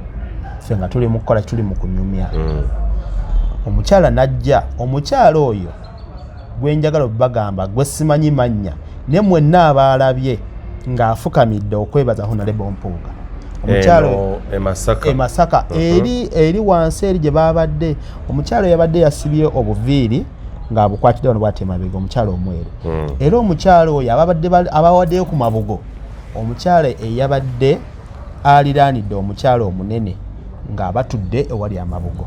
S1: ffe nga tuli mu kukola tuli mu kunyumya omukyala najja omukyala oyo gwe njagala obagamba gwe simanyi mannya ne mwenna abaalabye ng'afukamidde okwebaza Honorable Mpuuga omukyala Masaka eri wansi eri gye babadde omukyala yabadde yasibye obuviiri ng'abukwatidde wano bw'ati emabega omukyala omweru era omukyala oyo abawaddeyo ku mabugo omukyala eyabadde aliraanidde omukyala omunene ng'abatudde ewali amabugo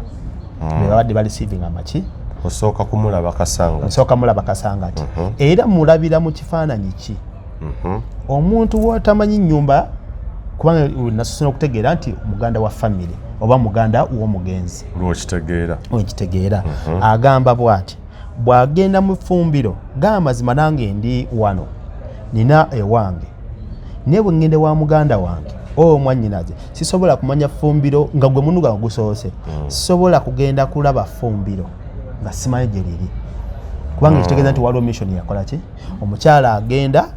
S1: be babadde balisiivinga amaki
S2: osooka kumulaba
S1: kasangati era mulabira mu kifaananyi ki omuntu w'otamanyi nnyumba kubanga nasosola okutegeera nti muganda wa famire oba muganda w'omugenzi lwokitegeera agamba bw'ati bw'agenda mu ffumbiro g'amazima nange ndi wano nina ewange naye bwe ngende wa muganda wange mwannyinaze sisobola kumanya ffumbiro nga gwe munuga gusoose sisobola kugenda kulaba ffumbiro nga simanyi gye liri kubanga ekitegeeza nti waliwo mission yakola ki omukyala agenda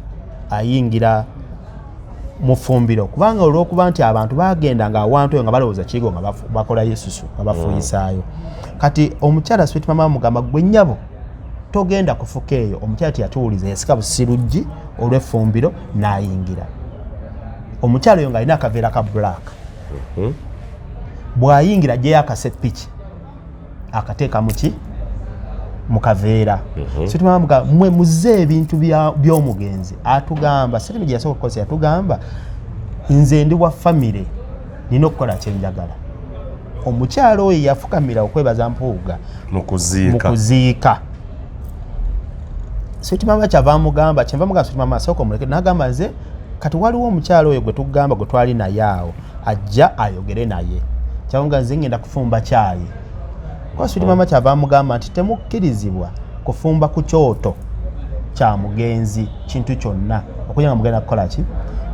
S1: ayingira mu ffumbiro kubanga olw'okuba nti abantu bagenda nga awantu eyo nga balowooza kiigo nga bakola yesusu nga bafuuyisaayo kati omukyala Sweet Mama mugamba gwe nnyabo togenda kufuka eyo omukyala teyatuwuliza yasika busiruggi olw'effumbiro n'ayingira omukyala oyo ng'alina akaveera ka black bw'ayingira gyeyo akasepiki akateeka muki mu kaveera Sweet Mama mugamba mwe muze ebintu by'omugenzi atugamba sirimi gye yasooka kukozesa yatugamba nze ndi wa famire nina okukola kyenjagala omukyalo oyo yafukamira okwebaza Mpuuga mu kuziika. Sweet Mama kyava mugamba Sweet Mama sooka omuleke n'agamba nze kati waliwo omukyalo oyo gwe tugamba gwe twali naye awo ajja ayogere naye kyawunga nze ngenda kufumba caayi. Kwa Sweet Mama kyava mugamba nti temukkirizibwa kufumba ku kyoto kya mugenzi kintu kyonna okuja nga mugenda kukola ki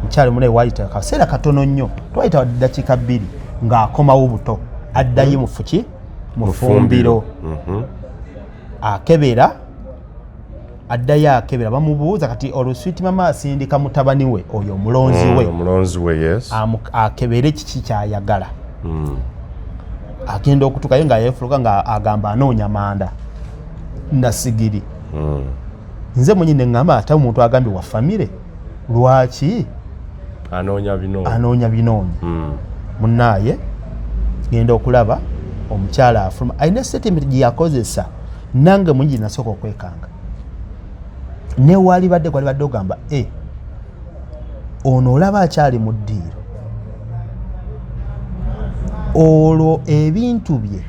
S1: mukyalo mune wayita kaseera katono nnyo twayita wadde dakiika 2 ng'akomawo buto addayo mufuki mufumbiro akebera addayo akebera bamubuuza kati olwo Sweet Mama asindika mutabani we oyo omulonzi we
S2: yes
S1: akebere kiki kyayagala agenda okutukayo nga yeefuluka nga agamba anoonya manda nasigiri nze mwenyine ngamba ate omuntu agambye wa famire lwaki anoonya binoonya munaaye genda okulaba omukyala afuluma alina statement gye yakozesa nange mwingi nasooka okwekanga newali badde gwali badde ogamba ono olaba akyali mu ddiiro olwo ebintu bye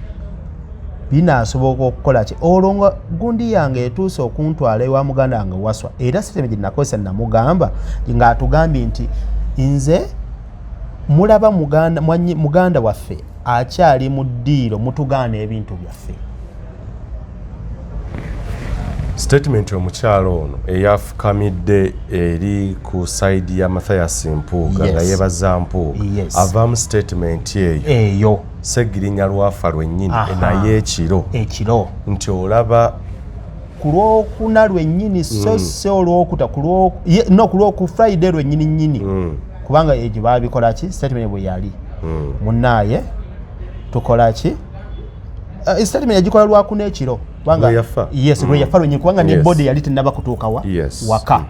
S1: binaasoboka okukola ki olwo nga gundi yange etuuse okuntwala ewa muganda wange Waswa era statement gye nakozesa namugamba ng'atugambye nti nze mulaba muganda waffe akyali mu ddiiro mutugaana ebintu byaffe.
S2: Statement omukyalo ono eyafukamidde eri ku side ya Mathias Mpuuga nga yebaza Mpuuga avaamu statement eyo Segirinya lwafa lwennyini naye ekiro nti olaba
S1: ku Lwokuna lwennyini so olwokuta ku Lwoku Friday lwennyini nnyini kubanga egyo baabikola ki statement bwe yali munaaye tukola ki statement yagikola Lwakuna ekiro kubanga lwe yafa lwennyini kubanga ne body yali tennaba kutuuka waka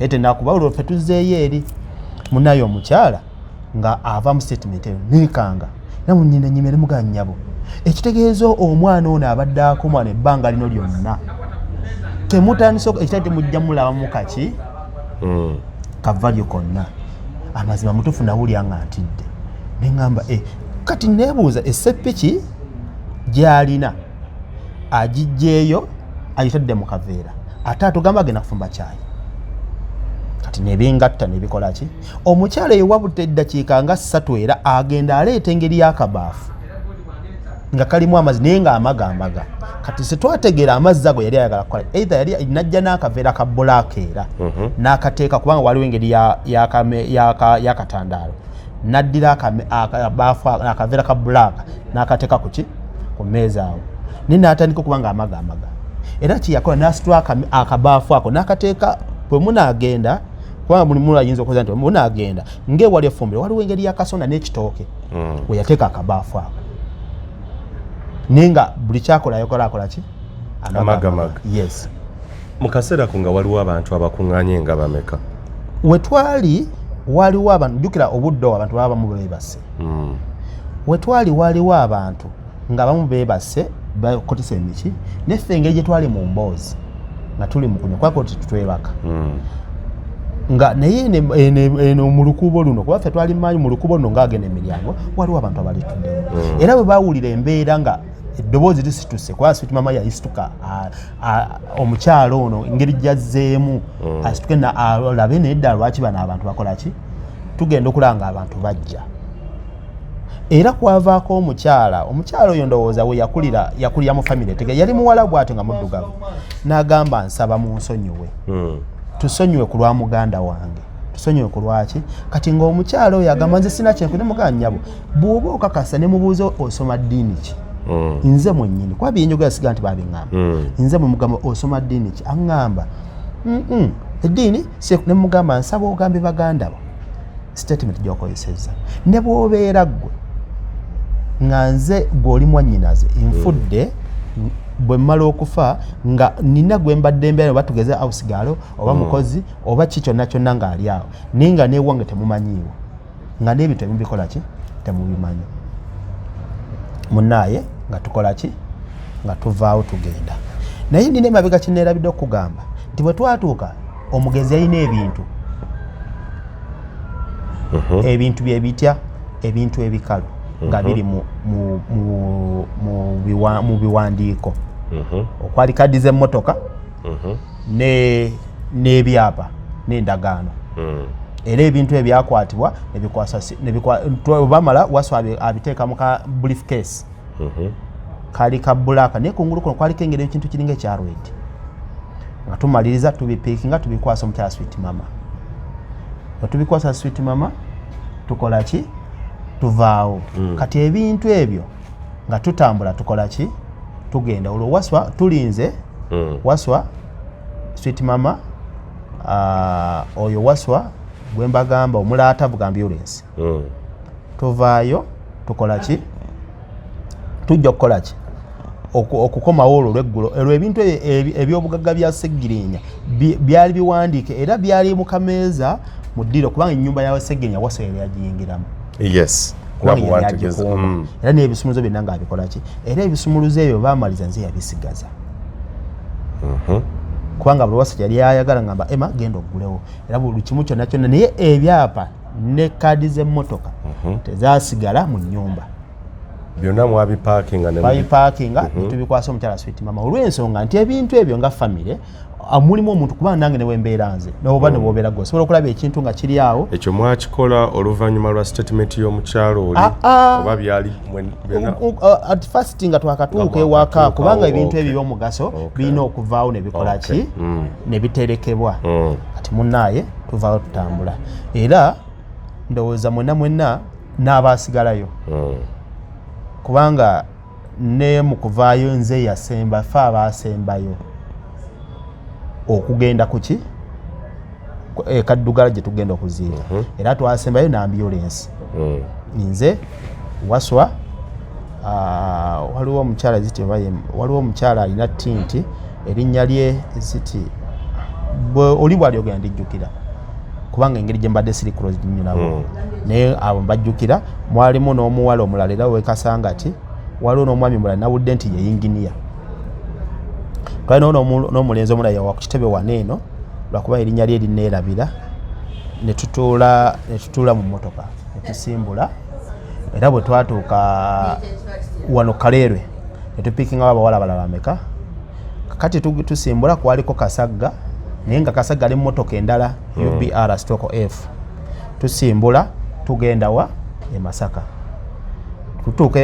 S1: ete nakuba olwo ffe tuzzeeyo eri munaaye omukyala nga ava mu statement eyo nikanga namunyina nyimere muganyabo ekitegeezo omwana ono abadde akumwana ebbanga lino lyonna temutandisa ekitali mujja mulaba mukaki kavalyo konna amazima mutufu nawulya nga ntidde neŋŋamba kati neebuuza esseppiki gy'alina agijjeeyo agitadde mu kaveera ate atugamba agenda kufumba caayi kati nebingatta nebikola ki omukyala ewabudde eddakiika nga 3 era agenda aleeta engeri y'akabaafu nga kalimu amazzi naye nga amaga kati setwategeera amazzi ago yali ayagala kukola either yali najja n'akaveera ka black era n'akateeka kubanga waliwo engeri y'akatandaalo naddira akabaafu akaveera ka black n'akateeka ku mmeeza awo naye n'atandika okubanga amaga era kiyakola n'asitula akabaafu ako n'akateeka bwe munaagenda kubanga buli muntu ayinza okuza nti munaagenda ng'ewali effumbiro waliwo engeri y'akasonda n'ekitooke we yateeka akabaafu ako naye nga buli kyakola akola ki
S2: amaga
S1: yes
S2: mu kaseera ko nga waliwo abantu abakuŋŋaanye nga bameka
S1: wetwali waliwo abantu jjukira obudde abantu baba bamu beebase wetwali waliwo abantu nga bamu beebase bakotesa emiki neffe engeri gye twali mu mboozi nga tuli mu kunywa kwako tutwebaka nga naye eno mu lukuubo luno kuba ffe twali mmanyi mu lukuubo luno ng'agenda emiryango waliwo abantu abalituddewo era bwe baawulira embeera nga eddoboozi lisituse kuba Sweet Mama yayisituka omukyalo ono engeri gyazzeemu asituke alabe naye ddala lwaki bano abantu bakola ki tugenda okulanga abantu bajja era kwavaako omukyala oyo ndowooza we yakulira mu famire tege yali muwala bw'atyo nga muddugavu n'agamba nsaba mu nsonyiwe tusonyiwe ku lwa muganda wange tusonyiwe ku lwaki kati ng'omukyala oyo agamba nze sina kyenku ne muganda nyabo bw'oba okakasa ne mubuuza osoma ddiini ki nze mwennyini kuba byenjogera siga nti babiŋŋamba nze bwe mugamba osoma ddiini ki aŋŋamba eddiini ne mugamba nsaba ogambe baganda bo statement gy'okozesezza ne bw'obeera ggwe nga nze gw'oli mwannyinaze nfudde bwe mmala okufa nga nina gwe mbadde mbeera oba tugeze awusigalo oba mukozi oba ki kyonna kyonna ng'ali awo naye nga neewange temumanyiiwo nga n'ebintu ebimubikola ki temubimanyi munaaye nga tukola ki nga tuvaawo tugenda naye nina emabega kineerabidde okugamba nti bwe twatuuka omugenzi yalina ebintu bye bitya ebintu ebikalu nga biri mu biwandiiko okwali kadi z'emmotoka n'ebyapa n'endagaano era ebintu ebyakwatibwa bamala Wasswa abiteeka mu ka briefcase kali ka bbulaaka naye kungulu kuno kwaliko engeri ekintu kiringa ekya red nga tumaliriza tubipiikinga tubikwasa omukyala Sweet Mama nga tubikwasa Sweet Mama tukola ki tuvaawo kati ebintu ebyo nga tutambula tukola ki tugenda olwo Wasswa tulinze Wasswa Sweet Mama oyo Wasswa gwe mbagamba omulaata buga ambulance tuvaayo tukola ki tujja kukola ki okukomawo olwo lweggulo olwo ebintu ebyobugagga bya Sseggirinya byali biwandiike era byali mu kameeza mu ddiro kubanga ennyumba yawe Sseggirinya Wasswa yali agiyingiramu era n'ebisumuluzo byonna ng'abikola ki era ebisumuluzo ebyo baamaliza nze yabisigaza kubanga buli Wasswa yali ayagala ngamba Emma genda oggulewo era buli kimu kyonna kyonna naye ebyapa ne kaadi z'emmotoka tezasigala mu nnyumba
S2: byonna mwabipaakinga
S1: ne tubikwasa omukyala Sweet Mama olw'ensonga nti ebintu ebyo nga famire mulimu omuntu kubanga nange newe mbeera nze noba ne bwobeera gwe osobola okulaba ekintu nga kiri awo
S2: ekyo mwakikola oluvannyuma lwa statement y'omukyalo oli oba byali
S1: at first nga twakatuuka ewaka kubanga ebintu ebyo by'omugaso birina okuvaawo ne bikola ki ne biterekebwa kati munnaaye tuvaawo tutambula era ndowooza mwenna n'abaasigalayo kubanga ne mu kuvaayo nze yasemba fe abaasembayo okugenda kuki ekaddugala gye tugenda okuziika era twasembayo n'ambulance nze Wasswa waliwo omukyala alina tinti erinnya lye ziti oli bwali ogenda ndijjukira kubanga engeri gye mbadde siri close nabo naye abo mbajjukira mwalimu n'omuwala omulala era wekasanga ati waliwo n'omwami mulala nawudde nti ye yinginiya twalina n'omulenzi omulala yawa ku kitebe waneeno lwakuba erinnya lye linneerabira ne tutuula mu mmotoka ne tusimbula era bwe twatuuka wano Kaleerwe ne tupiikingawo abawala balala bameka kati tusimbula kwaliko Kasagga naye nga Kasagga ali mu mmotoka endala UBR/F tusimbula tugenda wa e Masaka tutuuka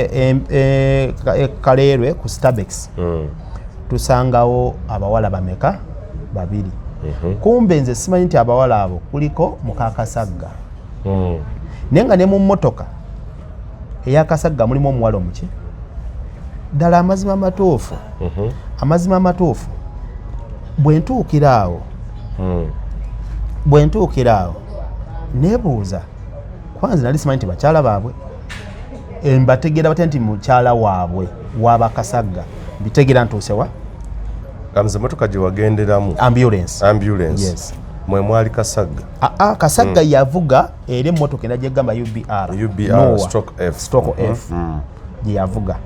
S1: Kaleerwe ku Starbex tusangawo abawala bameka babiri kumbe nze simanyi nti abawala abo kuliko muka Kasagga naye nga ne mu mmotoka eya Kasagga mulimu omuwala omuki ddala amazima amatuufu bwe ntuukira awo nebuuza kwanza nali simanyi nti bakyala baabwe mbategeera batya nti mukyala waabwe waba Kasagga mbitegera ntuuse wa
S2: Kamze motoka gye wagenderamu
S1: ambulance
S2: yes mwe mwali Kasagga
S1: Kasagga yavuga era emmotoka endala gyegamba UBR/F gye yavuga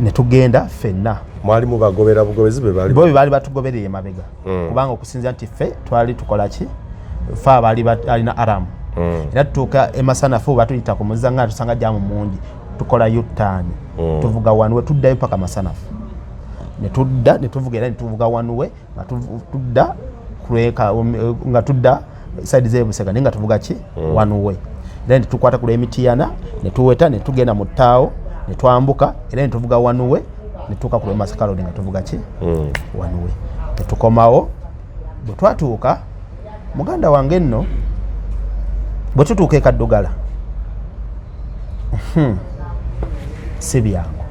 S1: ne tugenda ffenna
S2: mwali mubagobera bugobezi
S1: bo baali batugoberera emabega kubanga okusinzira nti ffe twali tukola ki ffe abaali alina aramu era tutuuka emasanafu batuyita ku muzanga tusanga jamu mungi tukola U-turn tuvuga wanwe tuddayo paka masanafu ne tuvuga era ne tuvuga wanwe nga tudda kuleka nga tudda side z'ebusega naye nga tuvuga ki wanwe era ne tukwata kula emitiyana ne tuweta ne tugenda mu ttaawo ne twambuka era ne tuvuga wanwe ne tuuka kula Masaka Road nga tuvuga ki wanwe ne tukomawo bwe twatuuka muganda wange nno bwe tutuuka e Kaddugala si byangu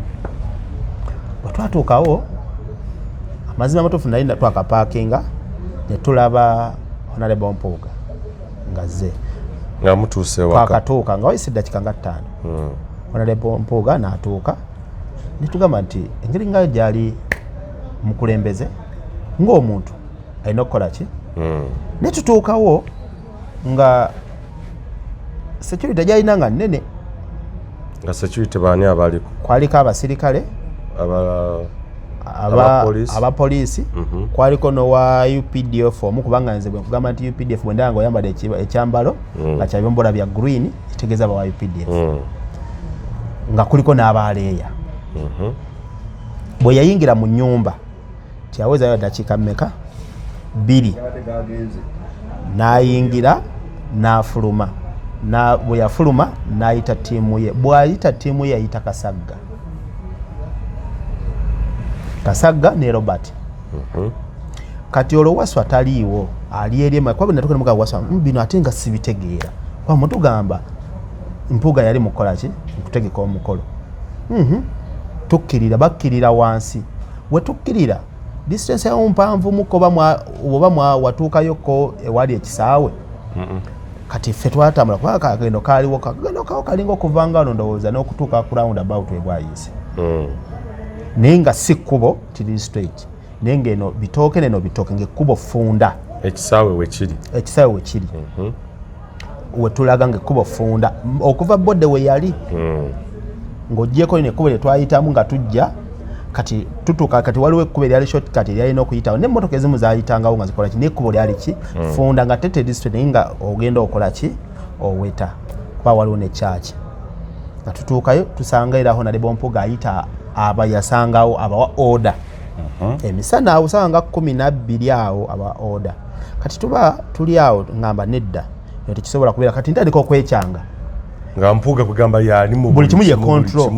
S1: bwe twatuukawo amazima matuufu nali twakapaakinga ne tulaba Honorable Mpuuga nga zze
S2: nga mutuuse waka
S1: twakatuuka nga wayise eddakiika nga 5 Honorable Mpuuga n'atuuka ne tugamba nti engeri nga gyali mukulembeze ng'omuntu alina okukola ki ne tutuukawo nga security gyalina nga nnene
S2: nga security baani abaliko
S1: kwaliko abasirikale abapoliisi kwaliko nowa UPDF omu kubanga nze bwe nkugamba nti UPDF bwe ndanga oyambadde ekyambalo nga kya byombola bya green kitegeeza abawa UPDF nga kuliko n'abaleeya bwe yayingira mu nnyumba tiyaweza dakiika mmeka 2 n'ayingira n'afuluma bwe yafuluma n'ayita ttiimu ye bw'ayita ttiimu ye yayita Kasagga ne Robert kati olwo Waswa taliiwo ali eri kwa bwe natuka muga Waswa bino ate nga sibitegeera kwa mutugamba Mpuuga yali mukola ki kutegeka omukolo tukkirira bakkirira wansi we tukkirira distance ya mpanvu mukoba oba watuukayoko ewali ekisaawe kati ffe twatambula kwa kagendo kaaliwo kalinga okuvanga wano ndowooza n'okutuuka ku roundabout ebwayise naye nga si kkubo kiri straight naye ng'eno bitooke neno bitooke ng'ekkubo funda
S2: ekisaawe we kiri we tulaga ng'ekkubo funda okuva bodde we yali ng'oggyeko ino ekkubo lye twayitamu nga tujja kati tutuuka kati waliwo ekkubo eryali shortcut eryalina okuyitawo n'emmotoka ezimu zaayitangawo nga zikola ki n'ekkubo lyali ki funda nga tete district naye nga ogenda okola ki oweta kuba waliwo ne church nga tutuukayo tusanga era Honorable Mpuuga ayita yasangawo abawa order emisana awo sanga 12 awo abawa order kati tuba tuli awo ngamba nedda tekisobola kubeera kati ntandika okwekyanga nga Mpuuga kugamba yali mu
S1: buli kimu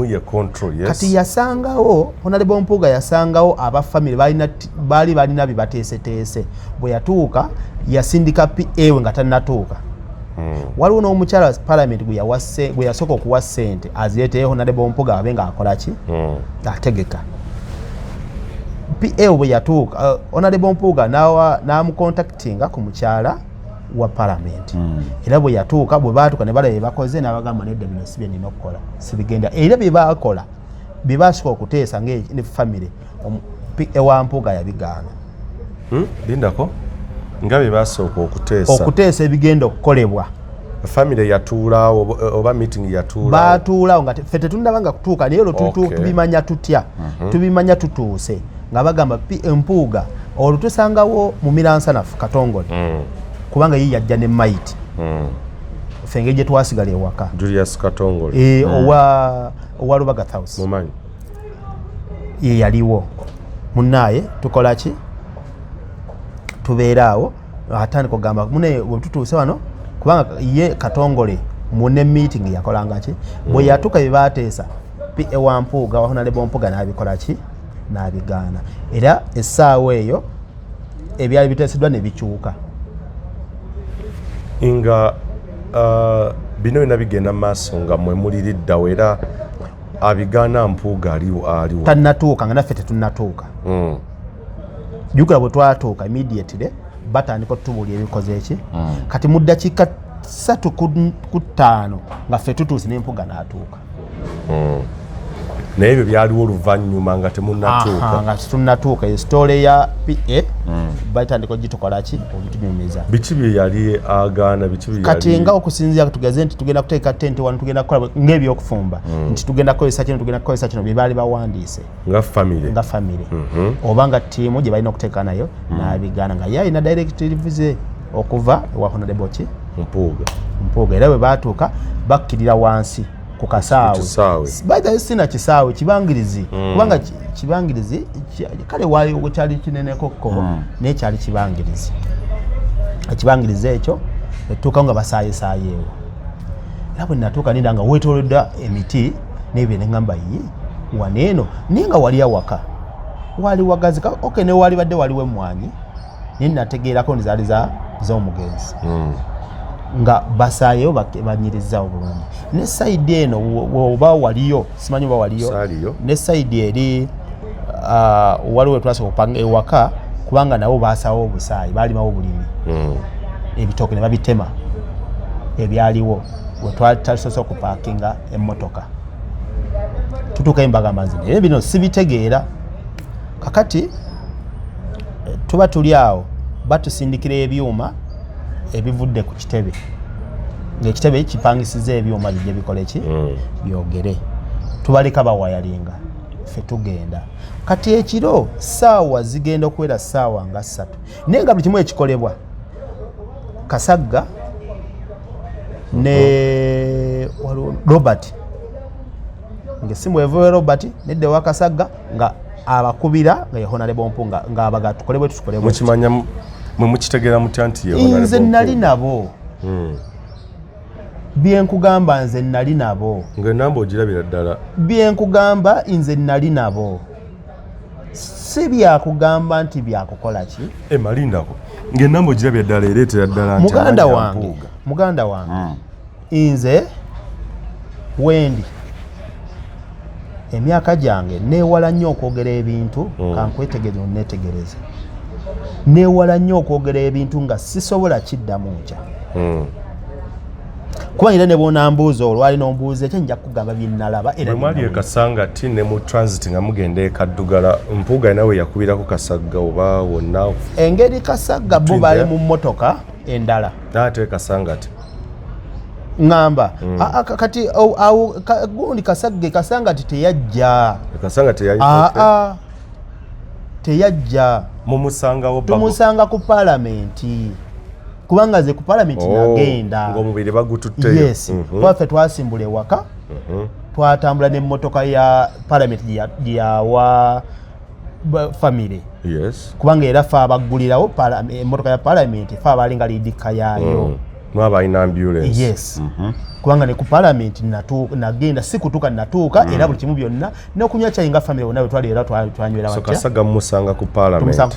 S1: ye control yes. Kati yasangawo Honorable Mpuuga yasangawo abafamily baali balina bibateeseteese bwe yatuuka yasindika PA nga tannatuuka waliwo n'omukyala parliament gwe yasooka okuwa ssente azireete Honorable Mpuuga abe nga akola ki ategeka PA bwe yatuuka Honorable Mpuuga n'amucontactinga ku mukyala wa parliament era bwe yatuuka bwe baatuuka ne balaba bakoze n'abagamba nedda bino si bye nina okukola sibigenda era bye baakola bye baasooka okuteesa ne family PA wa Mpuuga yabigaana
S2: lindako nga bye baasooka okuteesa
S1: ebigenda okukolebwa
S2: family yatuula oba meeting yatuula
S1: baatuulawo nga ffe tetundabanga kutuuka naye olwo tubimanya tutya tubimanya tutuuse nga bagamba Mpuuga olwo tusangawo mu Miransanafu Katongole kubanga ye yajja ne maiti ffe engeri gye twasigala ewaka
S2: Julius Katongole
S1: owa Lubaga House
S2: mumanyi
S1: ye yaliwo munnaaye tukola ki tubeera awo atandika okugamba mune bwe tutuuse wano kubanga ye Katongole mune meeting yakolanga ki bwe yatuuka bye baateesa PA wa Mpuuga wa Honorable Mpuuga n'abikola ki n'abigaana era essaawa eyo ebyali biteeseddwa ne bikyuka
S2: nga bino bina bigenda maaso nga mwe muliriddawo era abigaana Mpuuga aliwo
S1: tannatuuka nga naffe tetunnatuuka jukira bwe twatuuka immediately batandika otubuulya ebikoze eki kati mu ddakiika 3 ku 5 nga ffe tutuuse n'Empuuga n'atuuka
S2: naye ebyo byaliwo oluvannyuma nga temunnatuuka
S1: nga tetunnatuuka esitole ya PA batandika ogitukola ki olitunyumiza
S2: biki bye yali agaana
S1: kati nga okusinziira tugeze nti tugenda kuteeka tente wano tugenda kukola ng'ebyokufumba nti tugenda kukozesa kino bye baali bawandiise
S2: nga family
S1: oba nga ttiimu gye balina okuteeka nayo n'abigaana nga ye alina directive okuva ewa Honorable Mpuuga era bwe baatuuka bakkirira wansi ku kasaawe baita sina kisaawe kibangirizi kubanga kibangirizi kale waliwo kyali kineneko kko naye kyali kibangirizi ekyo etuuka nga basaayeewo era bwe natuuka ninda nga weetoolodda emiti n'ebyo ne ngamba ye waneeno naye nga wali awaka wali wagazi ne wali badde waliwo emmwanyi naye nategeerako nizaali z'omugenzi nga basaayewo banyiriza obulungi ne side eno oba waliyo simanyi oba waliyo ne side eri waliwo twasooka okupanga ewaka kubanga nabo baasaawo obusaayi baalimawo obulimi ebitooke ne babitema ebyaliwo we twalisoose okupaakinga emmotoka tutuuka embagamba nzi naye bino sibitegeera kakati tuba tuli awo batusindikira ebyuma ebivudde ku kitebe ng'ekitebe kipangisiza ebyuma bijje bikole ki byogere tubaleka bawayalinga ffe tugenda kati ekiro ssaawa zigenda okuwera ssaawa nga 3 naye nga buli kimu ekikolebwa Kasagga ne Robert ng'essimu evuye Robert nedde wa Kasagga nga abakubira nga Honorable Mpunga nga abaga tukole bwe tukole bwe
S2: mukimanya mwe mukitegera mutya nti Honorable
S1: nze nali nabo byenkugamba nze nali nabo
S2: ng'enamba ogirabira ddala
S1: byenkugamba nze nali nabo si byakugamba nti byakukola ki
S2: malindako ng'enamba ogirabira ddala ereetera ddala nti
S1: muganda wange nze wendi emyaka gyange neewala nnyo okwogera ebintu kankwetegereza neetegereze neewala nnyo okwogera ebintu nga sisobola kiddamu nkya kuba era ne bonambuuza olwali nombuuza ekyo nja kugamba byenalaba era
S2: mwali ekasangati ne mu transit nga mugenda ekaddugala Mpuuga nawe yakubirako Kasagga oba wonna
S1: engeri Kasagga bo bali mu mmotoka endala
S2: ate kasangati
S1: ngamba kati gundi Kasangati teyajja teyajja
S2: mumusangawo
S1: tumusanga ku palamenti kubanga ze ku palamenti nagenda
S2: ng'omubiri bagututteyo
S1: yes twaffe twasimbula ewaka twatambula n'emmotoka ya palamenti yawa family
S2: yes
S1: kubanga era fe abaggulirawo emmotoka ya palamenti fe abalinga liidika yaayo
S2: mwaba ina ambulance
S1: yes kubanga ne ku palamenti nagenda si kutuuka natuuka era buli kimu byonna n'okunywa cyayi nga family wonna bwe twali era twanywera
S2: so Kasagga mumusanga ku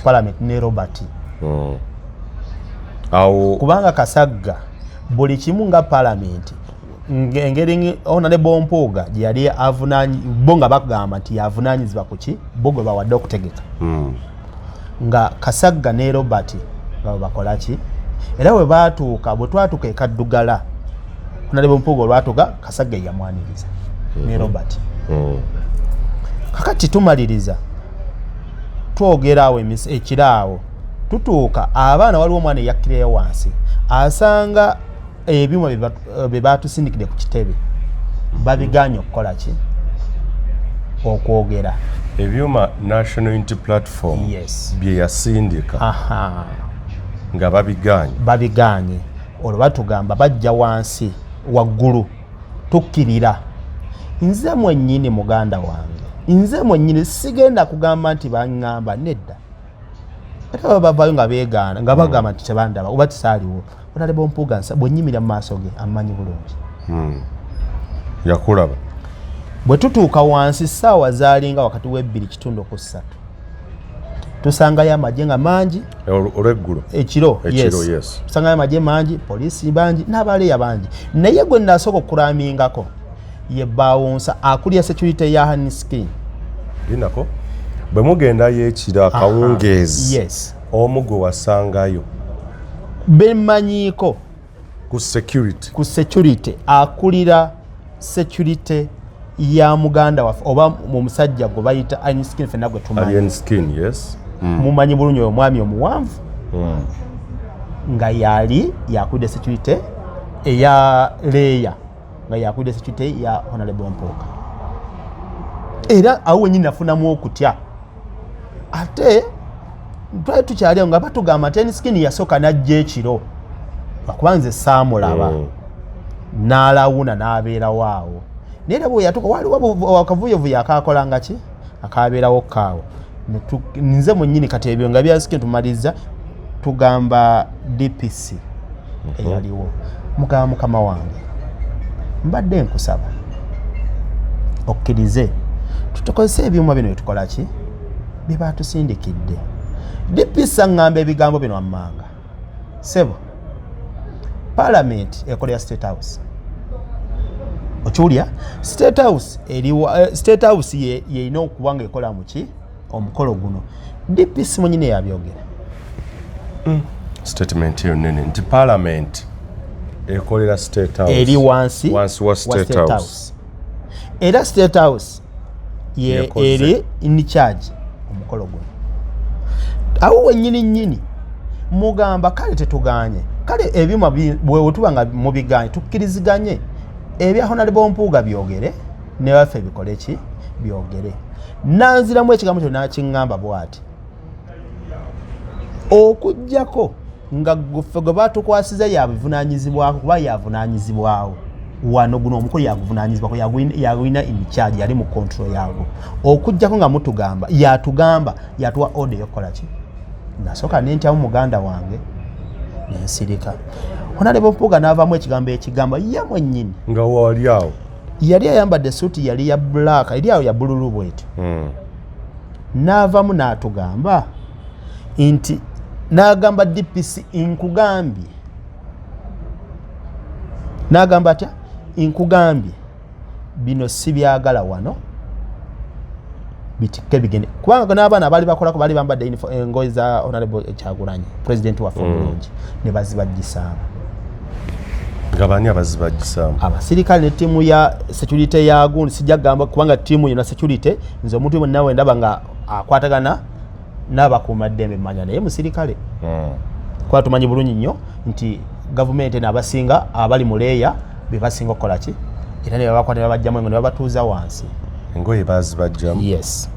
S2: palamenti
S1: ne Robert
S2: awo
S1: kubanga Kasagga buli kimu nga palamenti engeri Honorable Mpuuga gye yali bo nga bagamba nti yavunaanyizibwa ku ki bo gwe bawadde okutegeka nga Kasagga ne Robert nga bakola ki era bwe baatuuka bwe twatuuka ekaddugala Honorable Mpuuga olwatuuka Kasagga yamwaniriza ne Robert kakati tumaliriza twogerawo ekiraawo tutuuka abaana waliwo omwana eyakkireyo wansi asanga ebyuma bye batusindikidde ku kitebe babiganye okukola ki okwogera
S2: ebyuma National Unity Platform bye yasindika nga babiganye olwo batugamba bajja wansi waggulu tukkirira nze mwennyini muganda wange nze mwennyini sigenda kugamba nti baŋŋamba nedda era bavayo nga beegaana nga bagamba nti tebandaba oba tisaaliwo Honorable Mpuuga bwe nnyimira mu maaso ge amanyi bulungi yakulaba
S1: bwe tutuuka wansi ssaawa zaalinga wakati w'2:3 tusangayo amagye nga mangi
S2: olw'eggulu
S1: ekiro
S2: yes
S1: tusangayo amagye mangi poliisi bangi n'abaleeya bangi naye gwe nasooka okulamingako ye Bawunsa akulira security ya Haniskin
S2: linako bwe mugendayo ekiro akawungeezi omu gwe wasangayo
S1: bemanyiiko
S2: ku
S1: security akulira security ya muganda waffe oba mu musajja gwe bayita Haniskin fenna gwe tumanyi mumanyi bulungi omwami omuwanvu nga yali yakulira security eya leeya nga yakulira security ya Honorable Mpuuga era awo wenyini nafunamu okutya ate twali tukyaliawo nga batugamba nti Haniskin yasooka n'ajja ekiro lwakuba nze saamulaba n'alawuna n'abeerawo awo naye era bwe yatuuka waliwo akavuyovuyo akaakolanga ki akaabeerawo kaawo nze mwennyini kati ebyo nga byasike tumaliza tugamba DPC eyaliwo mugamba mukama wange mbadde nkusaba okkirize tutukozesa ebyuma bino byetukola ki bye baatusindikidde DPC aŋŋamba ebigambo bino ammanga sebo Parliament ekolera State House okiwulya State House yeyina okuba nga ekola muki omukolo guno DPC mwenyine yabyogera
S2: statement eyo nene nti Parliament ekolera State House
S1: eri wansi
S2: wa State House
S1: era State House eri in charge omukolo guno awo wennyini mugamba kale tetuganye kale ebyuma bwe tuba nga mubiganye tukkiriziganye ebya Honorable Mpuuga byogere ne waffe bikole ki byogere. Nanziramu ekigambo kyo n'akiŋŋamba bw'ati. Okujjako nga gwe baatukwasiza yabuvunaanyizibwako kuba yavunaanyizibwawo. Wano guno omukulu yaguvunaanyizibwako yagulina in-charge yali mu control yaago. Okujjako nga mutugamba yatugamba yatuwa order y'okukola ki? Nasooka nentyamu muganda wange nensirika. Honorable Mpuuga n'avaamu ekigambo ekigamba ye mwennyini.
S2: Nga wali awo.
S1: Yali ayambadde suuti yali ya black, yali awo ya bululu bweti. N'avaamu n'atugamba nti n'agamba DPC nkugambye. N'agamba atya? Nkugambye bino si byagala wano bitike bigende. Kubanga n'abaana bali bakolako bali bambadde engoye za Honorable Kyagulanyi, president wa Fulungi, ne bazibajjisaamu.
S2: Nga bani abazibajjisaamu?
S1: Abasirikale ne ttiimu ya security ya Gundi, sijja gamba kubanga ttiimu yonna security nze omuntu yenna we ndaba nga akwatagana n'abakuumaddembe mmanya naye musirikale. Kuba tumanyi bulungi nnyo nti gavumenti n'abasinga abali mu leeya be basinga okukola ki? Era ne babakwata ne babajjamu engo ne babatuuza wansi.
S2: Engoye bazibajjamu?
S1: Yes.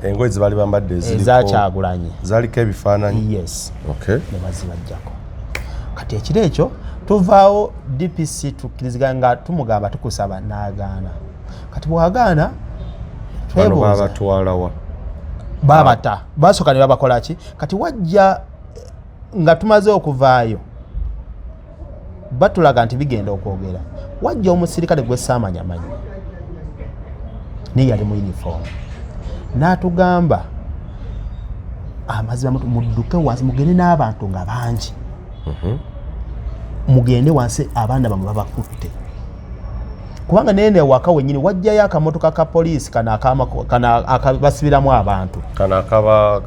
S2: Engoye ze bali bambadde
S1: eza Kyagulanyi
S2: zaliko ebifaananyi?
S1: Yes.
S2: Okay.
S1: Ne bazibajjako. Kati ekiro ekyo tuvaawo DPC tukkiriziganya nga tumugamba tukusaba n'agaana. Kati bw'agaana
S2: twebuuza babatwala wa?
S1: Babata basooka ne babakola ki? Kati wajja nga tumaze okuvaayo batulaga nti bigenda okwogera. Wajja omusirikale gwe saamanyamanyi naye yali mu uniform n'atugamba amazima mudduke wansi mugende n'abantu nga bangi. Mugende wansi abaana bamwe babakutte. Kubanga nene waka wenyini wajjayo akamotoka ka poliisi kana akabasibiramu abantu.
S2: Kana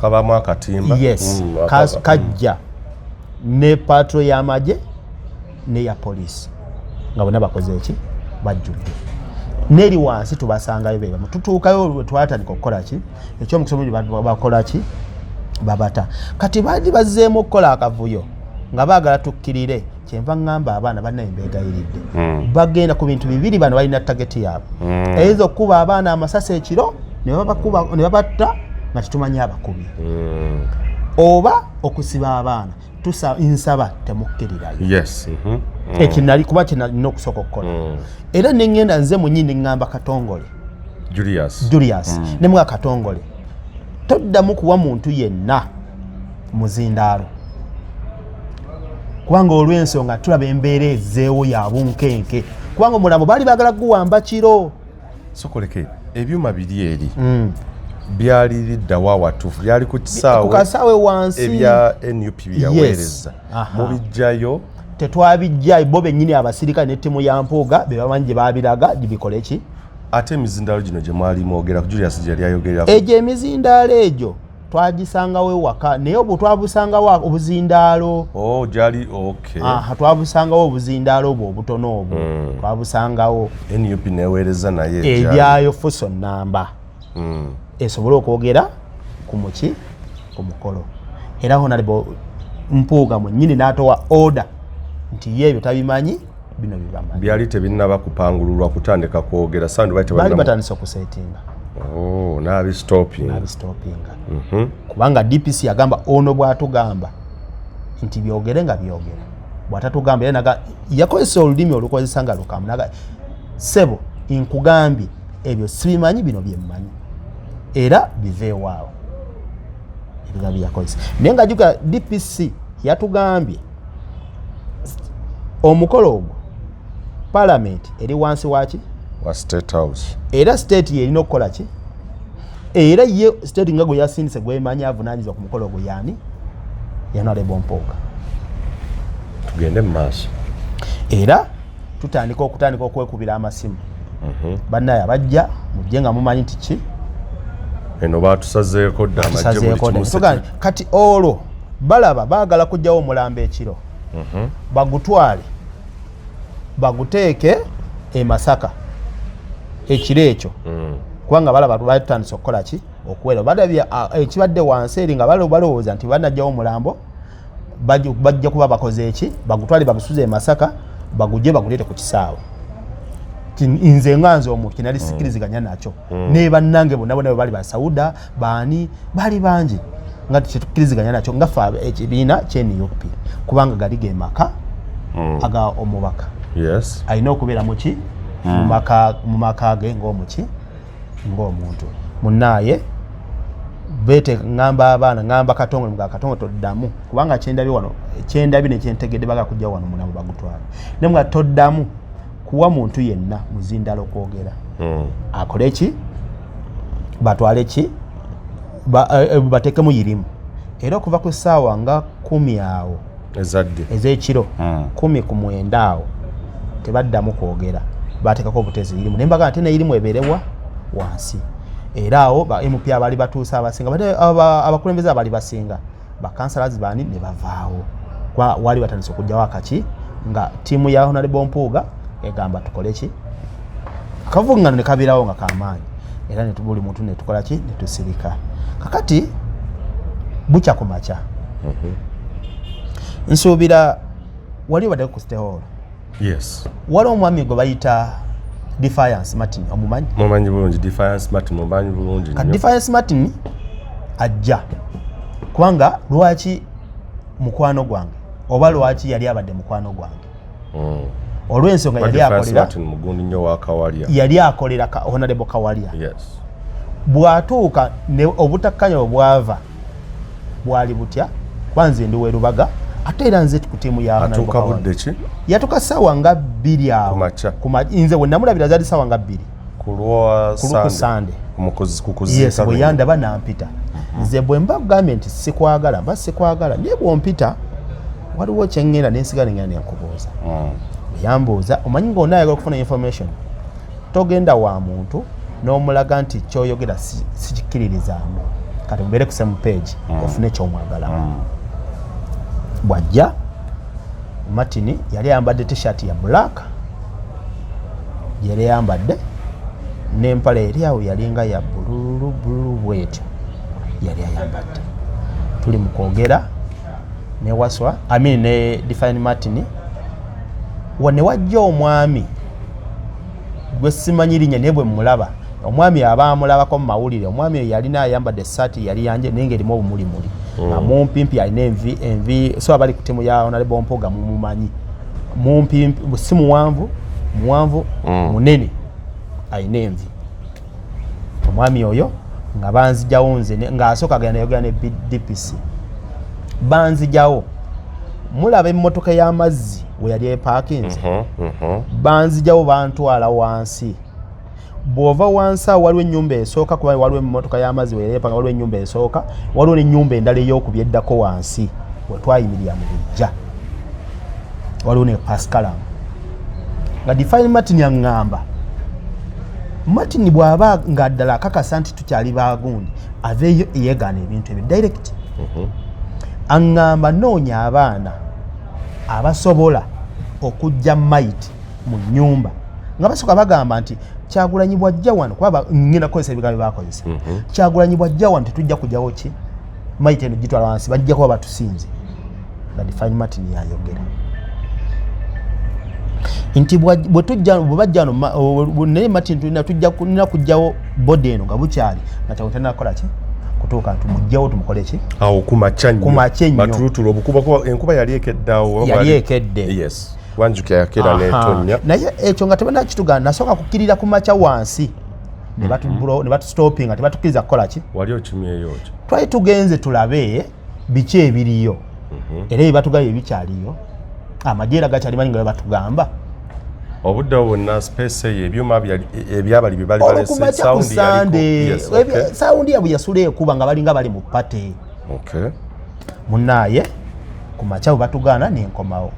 S2: kabamu akatimba?
S1: Yes. Kajja ne patrol y'amagye ne ya poliisi. Nga bonna bakoze eki? Bajjudde. Neri wansi tubasangayo be bamu. Tutuukayo twatandika okukola ki? Eky'omukisa bakola ki? Babata. Kati baali bazzeemu okukola akavuyo nga baagala tukkirire. Kyenva ngamba abaana bannaye mbeegayiridde. Bagenda ku bintu bibiri bano balina tageti yaabwe. Eyinza okukuba abaana amasasi ekiro ne babatta nga tetumanyi abakubi. Oba okusiba abaana nsaba temukkirirayo.
S2: Yes.
S1: Ekinali kuba kinalina okusooka okukola. Era ne ngenda nze munyini ngamba Katongole Julius ne mga Katongole toddamu kuwa muntu yenna muzindaalo. Kubanga olw'ensonga tulaba embeera ezzeewo ya bunkenke. Kubanga omulambo baali baagala guwamba kiro.
S2: Sokoleke ebyuma biri eri byali liddawa watuufu byali ku kisaawe
S1: wansi
S2: ebya NUP byaweereza. Mubijjayo?
S1: Tetwabijjayo bo bennyini abasirikale n'ettiimu ya Mpuuga be bamanyi gye baabiraga gibikole ki?
S2: Ate emizindaalo gino gye mwali mwogera ku Julius gye yali ayogerako?
S1: Egyo emizindaalo egyo twagisangawo ewaka naye obwo twabusangawo obuzindaalo.
S2: Gyali okay.
S1: Twabusangawo obuzindaalo obwo obutono obwo. Twabusangawo.
S2: NUP neweereza naye
S1: ebyayo fuso nnamba. Esobole okwogera ku muki ku mukolo. Era Honorable Mpuuga mwennyini n'atowa order nti yebyo tabimanyi bino bibamanyi.
S2: Byali tebinnaba kupangululwa kutandika kwogera sandu
S1: bali batandise okusetinga.
S2: N'abistopinga.
S1: Kubanga DPC yagamba ono bw'atugamba nti byogere nga byogera. Bw'atatugamba era yakozesa olulimi olukozesa nga lukamu. Sebo nkugambye ebyo sibimanyi bino byemmanyi. Era biveewaawo. Ebyo byakozesa. Naye nga juga DPC yatugambye omukolo ogwo Parliament eri wansi waki?
S2: Wa State House.
S1: Era state yerina okukola ki? Era ye state nga gwe yasindise gwemanyi avunaanyizibwa ku mukolo ogwo yaani? Honorable Mpuuga.
S2: Tugende mu maaso.
S1: Era tutandika okwekubira amasimu. Bannaye abajja mujje nga mumanyi nti ki?
S2: Eno baatusazeeko dda amagye buli kimu.
S1: Kati olwo balaba baagala kujjawo omulambo ekiro. Bagutwale baguteeke e Masaka ekiro ekyo. Kubanga balaba batandise okukola ki? Okuwera. Badabye ekibadde wansi eri nga balowooza nti banajjawo omulambo bajja kuba bakoze eki? Bagutwale bagusuze e Masaka bagujje baguleete ku kisaawe. nze nganze omuntu kinali sikiriziganya nakyo ne bannange bonna bali basauda baani bali bangi nga tetukiriziganya nakyo nga fa ekibiina ky'NUP kubanga gali ge maka aga omubaka alina okubeera muki mu maka ge ng'omuntu munnaye bete ngamba abaana ngamba Katongole mga Katongole toddamu kubanga kyendabye nekyentegedde baga kujja wano munabo bagutwala ne mga toddamu kuwa muntu yenna muzindalo kwogera akole ki batwale ki bateke muyirimu era okuva ku ssaawa nga 10 awo ez'ekiro 10 ku 9 awo tebaddamu kwogera batekako obutezi irimu nembaga ate neirimu ebeerewa wansi era awo ba MP abali batuusa abasinga abakulembeze abali basinga bakansalazi bani ne bavaawo kwa wali batandise okujjawo akaki nga tiimu ya Honorable Mpuuga egamba tukole ki akavungano ne kabirawo nga kamaanyi era ne tubuli muntu ne tukola ki ne tusirika kakati bucha ku macha nsuubira wali wadde ku State Hall wali omwami gwe bayita Defiance Martin
S2: mumanyi bulungi Defiance Martin mumanyi bulungi
S1: nnyo Defiance Martin ajja kubanga lwaki mukwano gwange oba lwaki yali abadde mukwano gwange olw'ensonga yali akolera Honorable Kawalya bw'atuuka obutakkanya obwava bwali butya kwanze ndi werubaga ate era nze ku tiimu ya
S2: atuuka budde ki
S1: yatuuka ssaawa nga 2 awo nze we namulabira zaali ssaawa nga 2
S2: ku Sande
S1: yes bwe yandaba nampita nze bwe mba kugambye nti sikwagala naye bw'ompita waliwo kyeŋŋenda nensigala ngenda nenkubuuza yambuuza omanyi ng'ona ayagala okufuna information togenda wa muntu n'omulaga nti kyoyogera sikikiririzaamu kati mubeere ku same page ofune kyomwagalamu bwajja Martin yali ayambadde t-shirt ya black yali ayambadde n'empale eri awo yalinga ya bululu bwetyo yali ayambadde tuli mu kwogera ne waswa ne Define Martin wane wajja omwami gwe simanyi linnya naye bwe mulaba omwami abamulabako mu mawulire omwami yalina ayambadde essaati yali yanje naye ng'erimu obumulimuli mumpimpi alina envi so abali ku ttiimu ya Honorable Mpuuga mumumanyi mumpimpi si muwanvu munene alina envi omwami oyo nga banzijawo nze ng'asooka agenda nayogera ne DPC banzijawo mulaba emmotoka y'amazzi we yali eparkinze banzijawo bantwala wansi bw'ova wansi awo waliwo ennyumba esooka kuba waliwo emmotoka y'amazzi we yali epanga waliwo ennyumba esooka waliwo n'ennyumba endala ey'okubya eddako wansi we twayimirira mu bijja waliwo ne Pascalam nga Define Martin aŋŋamba Martin bw'aba nga ddala akakasa nti tukyali baagundi aveeyo eyeegaana ebintu ebyo direct aŋŋamba noonya abaana abasobola okujja maiti mu nnyumba nga basooka bagamba nti Kyagulanyi bwajja wano kuba ngenda kukozesa ebigambo byakozesa Kyagulanyi bwajja wano tetujja kujjawo ki maiti eno gitwala wansi bajja kuba batusinze nga Define Martin yayogera nti bwe bajja wano naye Martin tulina kujjawo bodi eno nga bukyali nga kyawutannakola ki kutuuka nti mujjawo tumukole ki
S2: awo kumakya
S1: nnyo
S2: matulutulu obukuba enkuba yali ekeddeawo
S1: yes
S2: wanjuka yakera n'etonnya
S1: naye ekyo nga tebannakitugana nasooka kukkirira ku makya wansi ne batustopinga tebatukkiriza kukola ki
S2: wali okimyeyo ki
S1: twali tugenze tulabe biki ebiriyo era ebibatugayo ebikyaliyo amajeera gakyalimanyi nga bebatugamba
S2: obudde bwonna space eyo ebyuma ebyabali bye bali balese
S1: sawundi yabwe yasula ekuba nga balinga bali mu pate munaaye ku makya bwe batugaana nenkomawo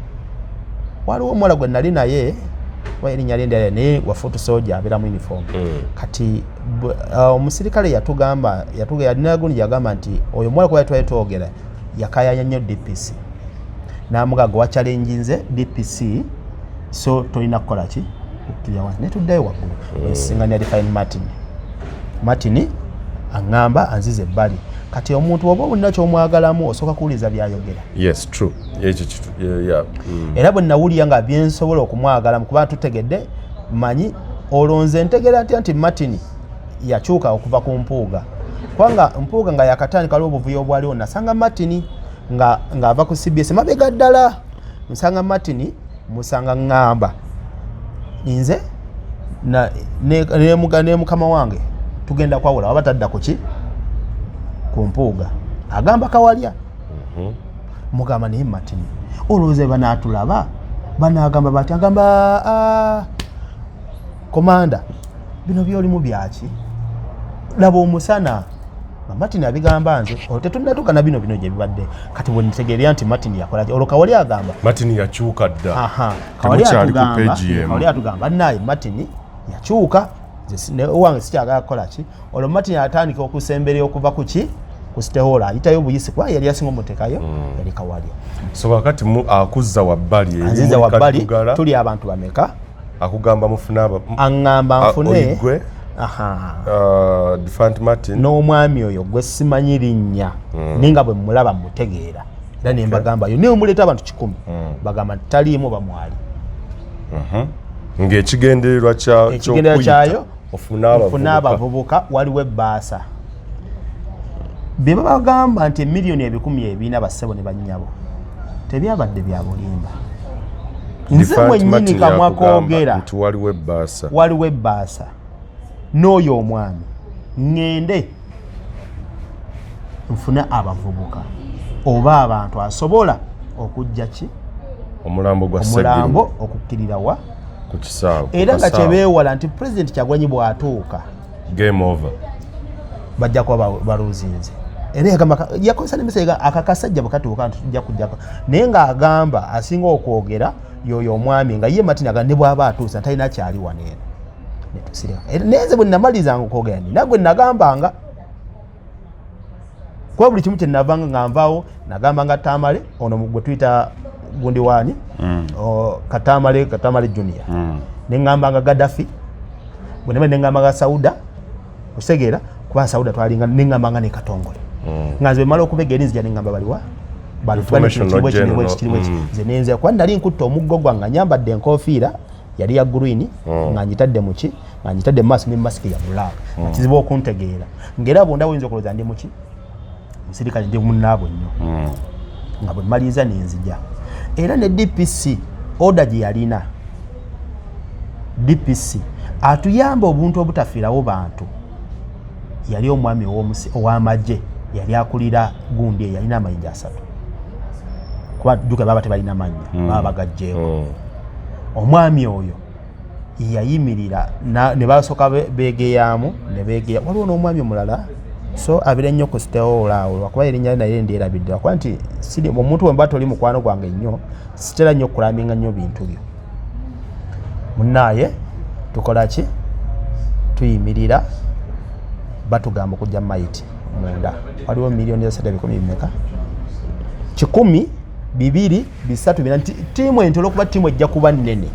S1: waliwo omuwala gwe nali naye erinnya lye naye wafuutu soja abeera mu uniform kati omusirikale yatugamba yalina gundi yagamba nti oyo omuwala kuba twali twogera yakayanya nnyo DPC n'amugaga wachallenginze DPC so tolina kukola ki okkirya wansi netuddayo waggulu ensisiŋŋanya Define Martin aŋŋamba anzize ebbali kati omuntu oba olina kyomwagalamu osooka kuwuliza byayogera
S2: ekyo
S1: era bwe nawulira nga byensobola okumwagalamu kuba tutegedde manyi olonze ntegera nti Martin yakyuka okuva ku Mpuuga kubanga Mpuuga nga yakatandika kaliwo obuvuyo obwaliwo nasanga Martin nga ava ku CBS mabega ddala nsanga Martin musanga ngamba nze ne mukama wange tugenda kwawula waba tadda kuki ku Mpuuga agamba kawalya mugamba naye Martin olowooza banaatulaba banagamba bati agamba komanda bino byolimu byaki laba omusana Martin abigamba nze tetunnatuuka na bino gye bibadde kati bwe nitegeerera nti Martin yakola olwo kawalya agamba
S2: Martin yakyuka dda
S1: kawalya atugamba naye Martin yakyuka owange sikyagala kukola ki olwo Martin atandika okusemberera okuva kuki ku Stehola ayitayo obuyisi kuba yali asinga omutekayo yali kawalya
S2: so wakati akuzza wabbali
S1: aziza wabbali tuli abantu bameka
S2: akugamba mufuna
S1: aŋŋamba nfune
S2: Defant Martin
S1: n'omwami oyo gwe simanyi linnya ninga bwe mulaba mutegeera era ne mbagambayo ne omuleeta abantu 100 bagamba taliimu bamwali
S2: ng'ekigendererwa
S1: kyayo ofuna abavubuka waliwo ebbaasa bye babagamba nti miliyoni 100,000 bassebo ne bannyabo tebyabadde bya bulimba nze mwennyini kamwakoogera waliwo ebbaasa n'oyo omwami ŋŋende nfune abavubuka oba abantu asobola okujja ki
S2: omulambo
S1: okukkirirawa
S2: ku kisaawe
S1: era nga kyebeewala nti President Kyagulanyi bw'atuuka
S2: game over
S1: bajja kuba baluzinze era yakozesa n'emisega akakasajja bwekatuuka nti tujja kujjako naye ng'agamba asinga okwogera yoyo omwami nga ye Martin agamba ne bw'aba atuusa talina kyali waneeno nenze bwe namalizanga okwogera nagwe nagambanga kuba buli kimu kyenavanga nga nvaawo nagambanga Tamale ono gwe tuyita gundi waani Katamale Junior neŋŋambanga Gaddafi bwe naba neŋŋambanga Sauda osegeera kuba Sauda twalinga neŋŋambanga ne Katongole nga nze bwe mala okubegeera nzija neŋŋamba baliwa nze nenze kuba nali nkutta omuggo gwange nyambadde enkofiira yali ya green nga njitadde muki nga njitadde mask ne mask ya black kizibu okuntegeera ngera bonda oyinza okulooza ndi muki musirikale ndi munnaabo nnyo nga bwe maliza nenzija era ne DPC order gye yalina DPC atuyamba obuntu obutafiirawo bantu yali omwami ow'amagye yali akulira gundi yalina amayinja 3 kuba jjuka baba tebalina mannya baba bagajjeewo omwami oyo yayimirira ne basooka beegeyaamu ne beegeya waliwo n'omwami omulala so abira nnyo ku Stehola lwakuba erinnya naye ndyerabidde kuba nti omuntu wemba toli mukwano gwange nnyo sitera nnyo okulaminga nnyo bintu byo munnaaye tukola ki tuyimirira batugamba okujja maiti munda waliwo miliyoni 310 meka 100 2 3 4 tiimu entolo kuba tiimu ejja kuba nnene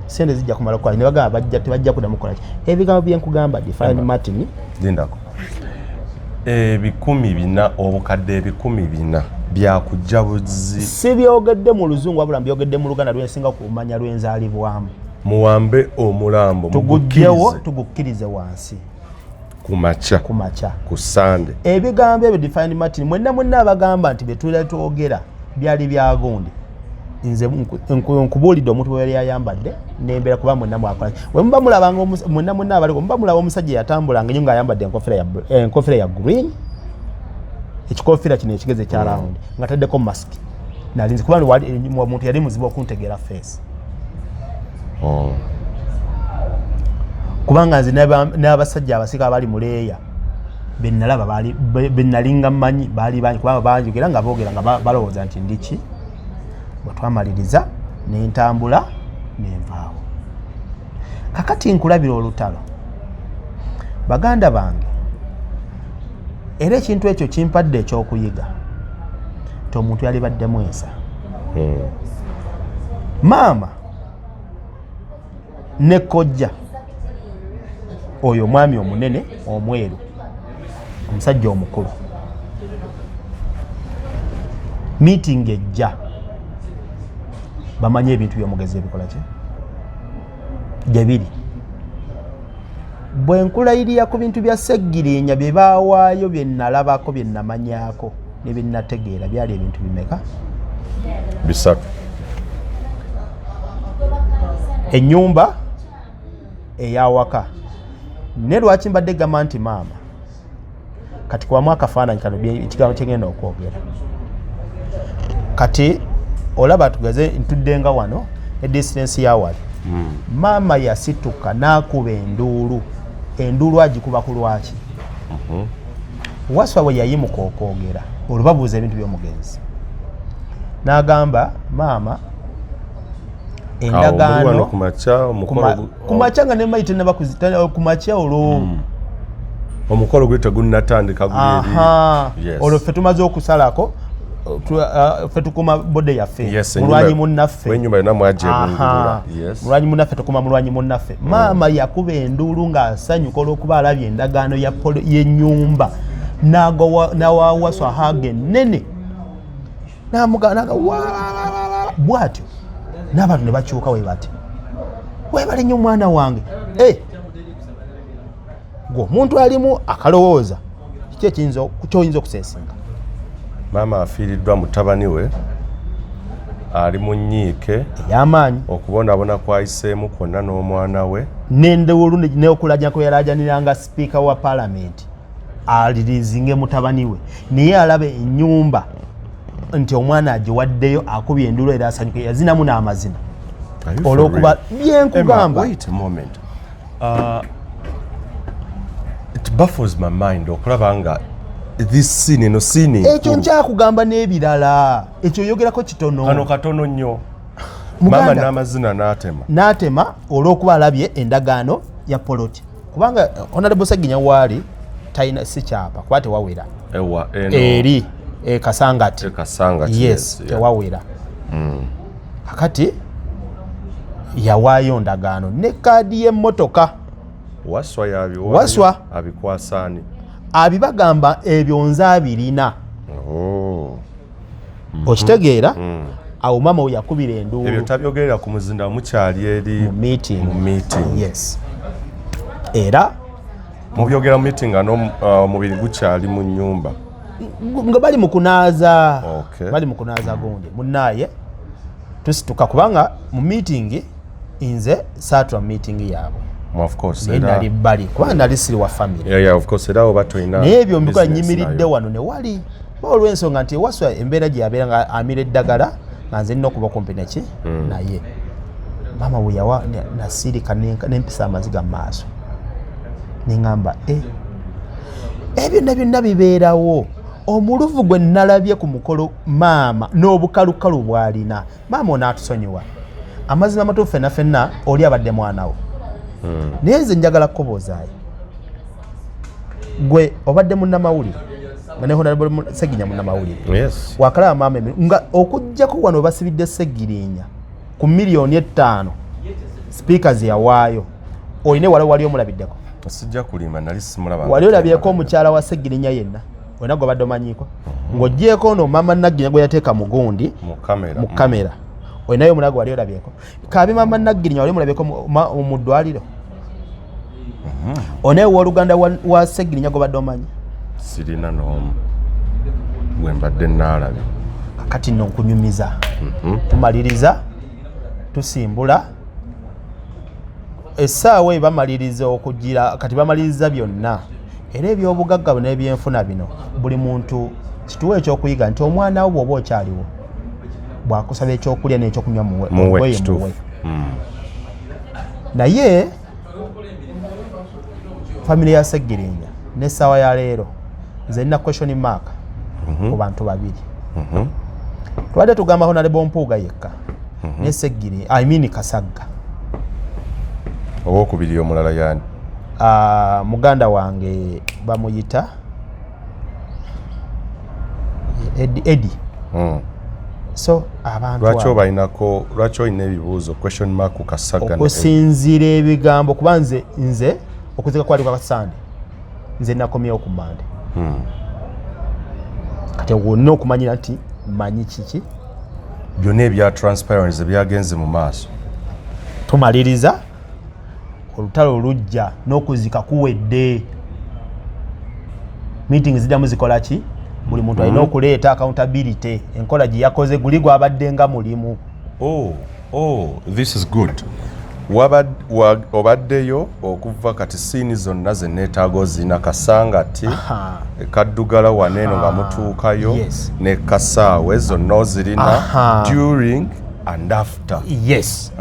S1: sente zijja kumala kwa ne bagamba tebajja kudamu kola ebigambo byenkugamba Defant Martin
S2: lindako 1,400 obukadde 1,400 byakujja buzi
S1: si byogedde mu luzungu wabula byogedde mu Luganda lwensinga kumanya lwenzaalibwamu
S2: muwambe omulambo
S1: tugujjewo tugukkirize wansi
S2: kumacha ku Sande
S1: ebigambo ebyo Defant Martin mwenna abagamba nti betula twogera byali byagundi nze nkubuulidde omuntu bwe yali ayambadde nembera kuba mwenna mwakola we muba mulabanga mwenna abaliko muba mulaba omusajja yatambulanga nnyo ng'ayambadde enkofira ya green ekikofira kino ekigeze kya round nga taddeko mask nalinze kuba omuntu yali muzibu okuntegeera face kubanga nze n'abasajja abasika abali mu leeya benalaba benalinga mmanyi baali bangi kubanga banjogera nga boogera nga balowooza nti ndiki bwe twamaliriza n'entambula n'envaawo kakati nkulabira olutalo baganda bange era ekintu ekyo kimpadde ekyokuyiga ti omuntu yali baddemu ensa maama ne kojja oyo omwami omunene omweru omusajja omukulu meeting ejja bamanye ebintu by'omugezi ebikola ki gyebiri bwe nkulayirira ku bintu bya Seggirinya bye baawaayo bye nalabako bye namanyaako ne bye nategeera byali ebintu bimeka
S2: bisatu
S1: ennyumba eyawaka ne lwaki mbadde gamba nti maama kati kubamu akafaananyi kano ekigambo kyengenda okwogera kati olaba tugeze ntuddenga wano edistance yawali maama yasituka n'akuba enduulu agikuba ku lwaki Waswa bwe yayimuka okwogera olubabuuza ebintu by'omugenzi n'agamba maama endagaano kumakya nga nemayite nabakuzita kumakya olwo
S2: omukolo gwe tegunnatandika guli
S1: olwo ffe tumaze okusalako ffe tukuma bode yaffe mulwanyi munnaffe mulwanyi munnaffe tukuma mulwanyi munnaffe maama yakuba enduulu ng'asanyuka olw'okuba alabye endagaano y'ennyumba n'awa Waswa haga ennene n'amugaanaga bw'atyo n'abantu ne bakyuka we bati weebale nnyo omwana wange gwe omuntu alimu akalowooza kiki kyoyinza okuseesinga
S2: maama afiiriddwa mutabani we ali mu nnyiike
S1: ey'amaanyi
S2: okubonaabona kwayiseemu kwonna n'omwana we
S1: n'enduulu n'okulajana kwe yalajaniranga sipiika wa paalamenti alirizinge mutabani we naye alaba ennyumba nti omwana agiwaddeyo akubye enduulu era asanyuke yazinamu n'amazina olw'okuba byenkugamba
S2: it baffles my mind okulaba nga this scene eno scene
S1: ekyo nkyakugamba n'ebirala ekyo yogerako kitono
S2: kano katono nnyo maama n'amazina n'atema
S1: olw'okuba alabye endagaano ya poloti kubanga Honorable Sseginya waali talina si kyapa kuba tewawera eri Kasangati yes tewawera kakati yawaayo ndagaano ne kaadi y'emmotoka Waswa
S2: abikwasaani
S1: abibagamba ebyo nze abirina okitegeera awo maama we yakubira enduulu
S2: ebyo tabyogerera ku muzinda mukyali eri
S1: mu meeting yes era
S2: mubyogera mu meeting ano omubiri gukyali mu nnyumba
S1: nga bali mu kunaaza bali mu kunaaza gundi munnaye tusituka kubanga mu meeting nze saatula mu meeting yaabwe
S2: of course
S1: nali bali kubanga nali siri wa family
S2: of course era oba toyina
S1: naye ebyo mbikola nyimiridde wano ne wali olw'ensonga nti Waswa embeera gye yabeera nga amira eddagala nga nze nina okuba kumpi neki naye maama we yawa nasirika n'empisa amaziga mu maaso neŋŋamba ebyo byonna bibeerawo omuluvu gwe nalabye ku mukolo maama n'obukalukalu bw'alina maama onaatusonyiwa amazima amatuufu fenna fenna oli abadde mwanawo naye nze njagala kukobozaayo gwe obadde munnamawulire nga ne Honorable Sseginya munnamawulire wakalaba maama nga okuggyako wano basibidde Sseggirinya ku $5,000,000 speakers yawaayo olina wala wali omulabiddeko
S2: sijja kulimba nali simulaba
S1: wali olabyeko omukyala wa Sseggirinya yenna wena gwe badde omanyiiko ng'ogyeko no maama Nagginya gwe yateeka mu gundi mu kamera olinayo omulago wali olabyeko kabi maama Nagginya wali omulabyeko mu ddwaliro onaye w'oluganda wa Sseggirinya gwe badde omanyi
S2: sirina n'omu gwe mbadde naalabye
S1: kakati nno nkunyumiza tumaliriza tusimbula essaawa ebamaliriza okugira kati bamaliriza byonna era ebyobugagga n'ebyenfuna bino buli muntu kituwa ekyokuyiga nti omwana wo bw'oba okyaliwo bw'akusaba ekyokulya n'ekyokunywa muwe naye famire ya Sseggirinya n'essaawa ya leero nze nina question mark ku bantu babiri tubadde tugamba Honorable Mpuuga yekka ne Sseggirinya Kasagga
S2: owokubiri omulala yani
S1: muganda wange bamuyita Edi so abantu
S2: lwaki olina ebibuuzo question mark ku Kasagga
S1: okusinziira ebigambo kuba nze okuzika kwali kwa Sande nze nakomyewo ku Mande kati wonna okumanyira nti manyi kiki
S2: byonna ebya transparency byagenze mu maaso
S1: tumaliriza olutalo lujja n'okuzika kuwedde. Meeting zijjamu zikola ki? Buli muntu alina okuleeta accountability. Enkola gye yakoze guli gwabadde nga mulimu.
S2: This is good. Obaddeyo okuva kati siini zonna ze neetaago zina Kasangati, Kaddugala waneeno nga mutuukayo ne Kasaawe zonna ozirina during and after.
S1: Yes.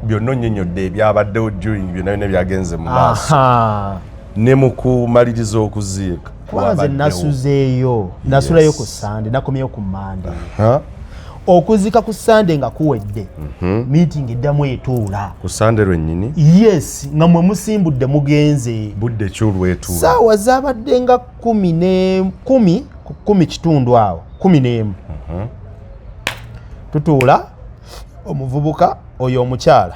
S2: Byonna onnyonnyodde ebyabaddewo during byonna byagenze mu maaso. Ne mu kumaliriza okuziika.
S1: Kwanze nasuzeeyo, nasulayo ku Sande, nakomyeyo ku Mande. Okuzika ku Sande nga kuwedde. Meeting eddamu etuula.
S2: Ku Sande lwennyini?
S1: Yes, nga mwe musimbudde mugenze.
S2: Budde ki olwetuula?
S1: Saawa zaabadde nga 10 kitundu awo, 11. Tutuula omuvubuka oyo omukyala.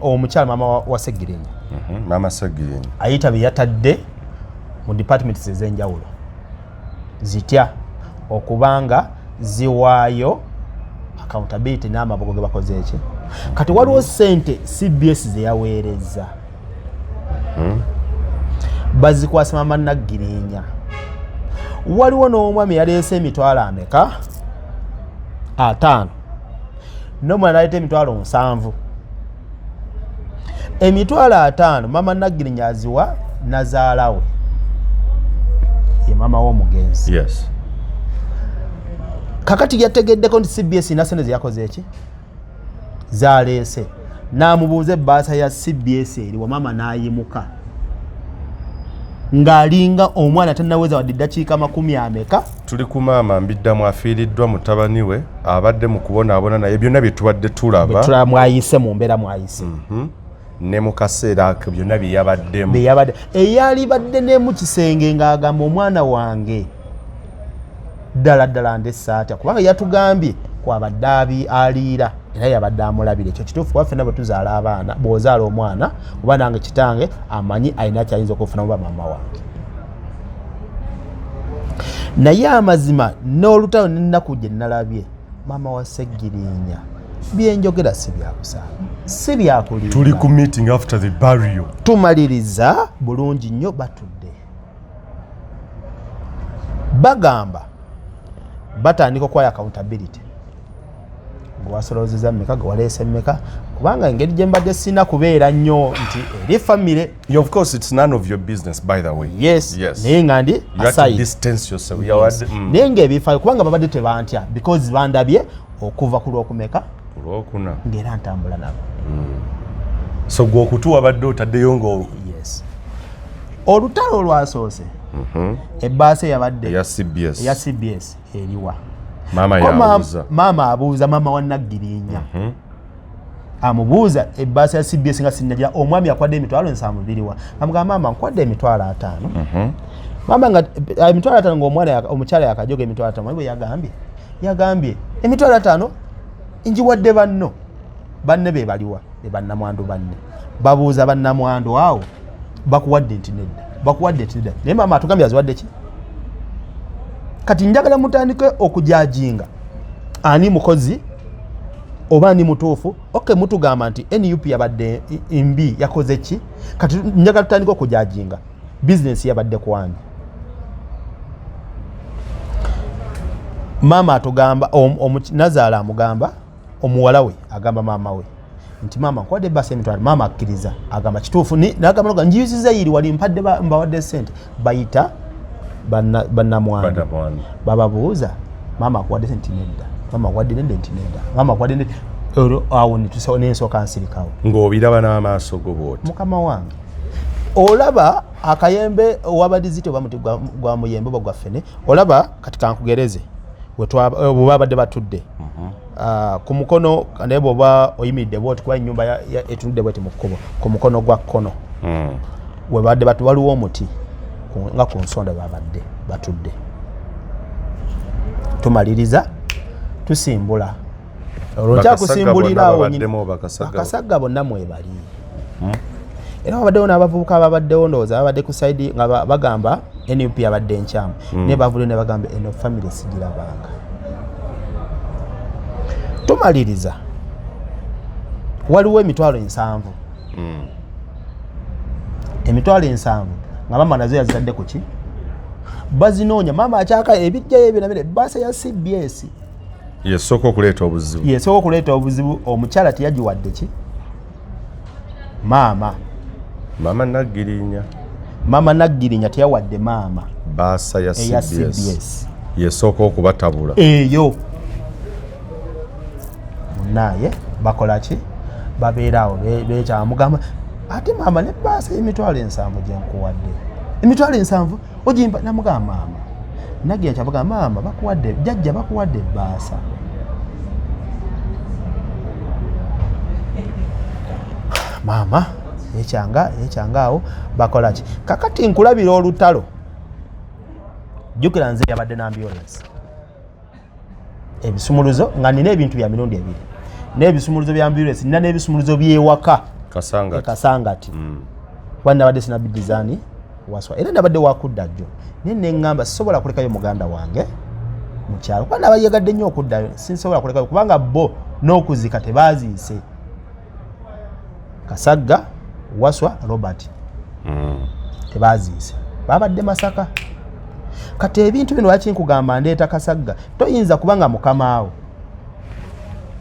S1: Omukyala mama wa Segirinya.
S2: Mama Segirinya.
S1: Ayita bye yatadde mu departments ez'enjawulo. Zitya okubanga ziwaayo accountability n'amabugo ge bakoze eki. Kati waliwo ssente CBS ze yaweereza. Bazikwasa mama Nagirinya. Waliwo n'omwami yaleese emitwalo ameka? 5. N'omwana aleeta emitwalo 7. Emitwalo 5 mama Nagirinya aziwa nazaalawe. Ye mama w'omugenzi.
S2: Yes.
S1: Kakati yategeddeko nti CBS nasene ze yakoze eki? Zaleese. N'amubuuza ebbaasa ya CBS eriwa mama n'ayimuka. Ng'alinga omwana tannaweza wadde eddakiika 10 ameka?
S2: Tuli ku maama Mbiddamu afiiriddwa mutabani we abadde mu kubonaabona naye byonna bye tubadde tulaba.
S1: Bye mwayise mu mbeera mwayise.
S2: Ne mu kaseera ako byonna bye yabaddemu.
S1: Eyali badde ne mu kisenge ng'agamba omwana wange ddala ndessaatya kubanga yatugambye kwabadde aliira era yabadde amulabira. Ekyo kituufu kuba ffenna bwe tuzaala abaana bw'ozaala omwana oba nange kitange amanyi alina kyayinza okufunamu ba maama wange. Naye amazima n'olutalo n'ennaku gye nalabye maama wa Segirinya byenjogera si byakusaala, si byakulimba.
S2: Tuli ku meeting after the burial.
S1: Tumaliriza bulungi nnyo batudde. Bagamba batandika okwaya accountability. Gwasolozeza mmeka, gwaleese mmeka, kubanga engeri gye mbadde sina kubeera nnyo nti eri family.
S2: Of course it's none of your business by the way.
S1: Yes. Naye nga ndi
S2: aside. Distance yourself.
S1: Naye ng'ebifaayo kubanga babadde tebantya because bandabye okuva ku Lwokumeka?
S2: Olwokuna.
S1: Ng'era ntambula nabo.
S2: So gwokutu wabadde otaddeyo ngo.
S1: Yes. Olutalo olwasoose. Ebbaasa yabadde
S2: ya CBS.
S1: Ya CBS eriwa.
S2: Mama
S1: abuuza mama wa Nagirinya. Amubuuza ebbaasa ya CBS nga sinnajja omwami akwadde emitwalo 7 wa. Amugamba mama nkwadde emitwalo 5. Mama nga emitwalo 5 ng'omwana omukyala yakajoga emitwalo 5 bwe yagambye emitwalo 5 njiwadde banne be baliwa be bannamwandu banne. Babuuza bannamwandu awo bakuwadde nti nedda. Naye mama atugambye aziwadde ki? Kati njagala mutandike okujajinga ani mukozi oba ani mutuufu. Okay, mutugamba nti NUP yabadde mbi yakoze ki? Kati njagala tutandike okujajinga business yabadde kwani. Mama atugamba Nazaala amugamba omuwala we agamba mama we nti mama nkwadde basi emitwalo. Mama akkiriza agamba kituufu n'agamba njiyuziza yiri wali mpadde mbawadde sente bayita bannamwandu bababuuza mama akwadde sente nedda. Mama akwadde nedda nti nedda. Mama akwadde nedda. Awo nensooka nsirikawo
S2: ng'obiraba n'amaaso go bw'oti.
S1: Mukama wange olaba akayembe owabadiziti oba muti gwa muyembe oba gwa ffene olaba kati kankugereze bwebabadde batudde ku mukono naye bw'oba oyimiridde bwoti kuba ennyumba etunudde bweti mu kkubo ku mukono gwa kkono webadde waliwo omuti nga ku nsonda babadde batudde. Tumaliriza tusimbula olwokyakusimbulira awo bakasagga bonna mwebali. Era wabaddewo n'abavubuka ababaddewo ndowooza babadde ku side nga bagamba NUP abadde enkyamu naye bavudde ne bagamba eno family sigirabanga. Tumaliriza waliwo emitwalo 7 emitwalo 7 nga maama nazo yazitadde ku ki bazinoonya maama akyaka ebijjayo ebyo nabire bbaasa ya CBS
S2: yesooka okuleeta obuzibu omukyala teyagiwadde ki maama Naggirinya teyawadde maama bbaasa ya CBS yesooka okubatabula
S1: eyo munaye bakola ki babeeraawo bekyamugamba ate maama ne bbaasa y'emitwalo 7 gyenkuwadde emitwalo 7 ogimba namugamba maama Naggirinya kyabagamba maama bakuwadde jjajja bakuwadde bbaasa maama ekyanga awo bakola ki kakati nkulabira olutalo jjukira nze yabadde na ambulance ebisumuluzo nga nina ebintu bya mirundi 2 n'ebisumuluzo bya ambulance nina n'ebisumuluzo byewaka kasangati kuba nabadde sina bidizaani waswa era nabadde wakudda jjo naye neŋŋamba sisobola kulekayo muganda wange mu kyalo kuba nabayegadde nnyo okuddayo sinsobola kulekayo kubanga bo n'okuzika tebaziise Kasagga waswa Robert tebaziise babadde Masaka kati ebintu bino lwaki nkugamba ndeeta Kasagga toyinza kubanga mukamaawo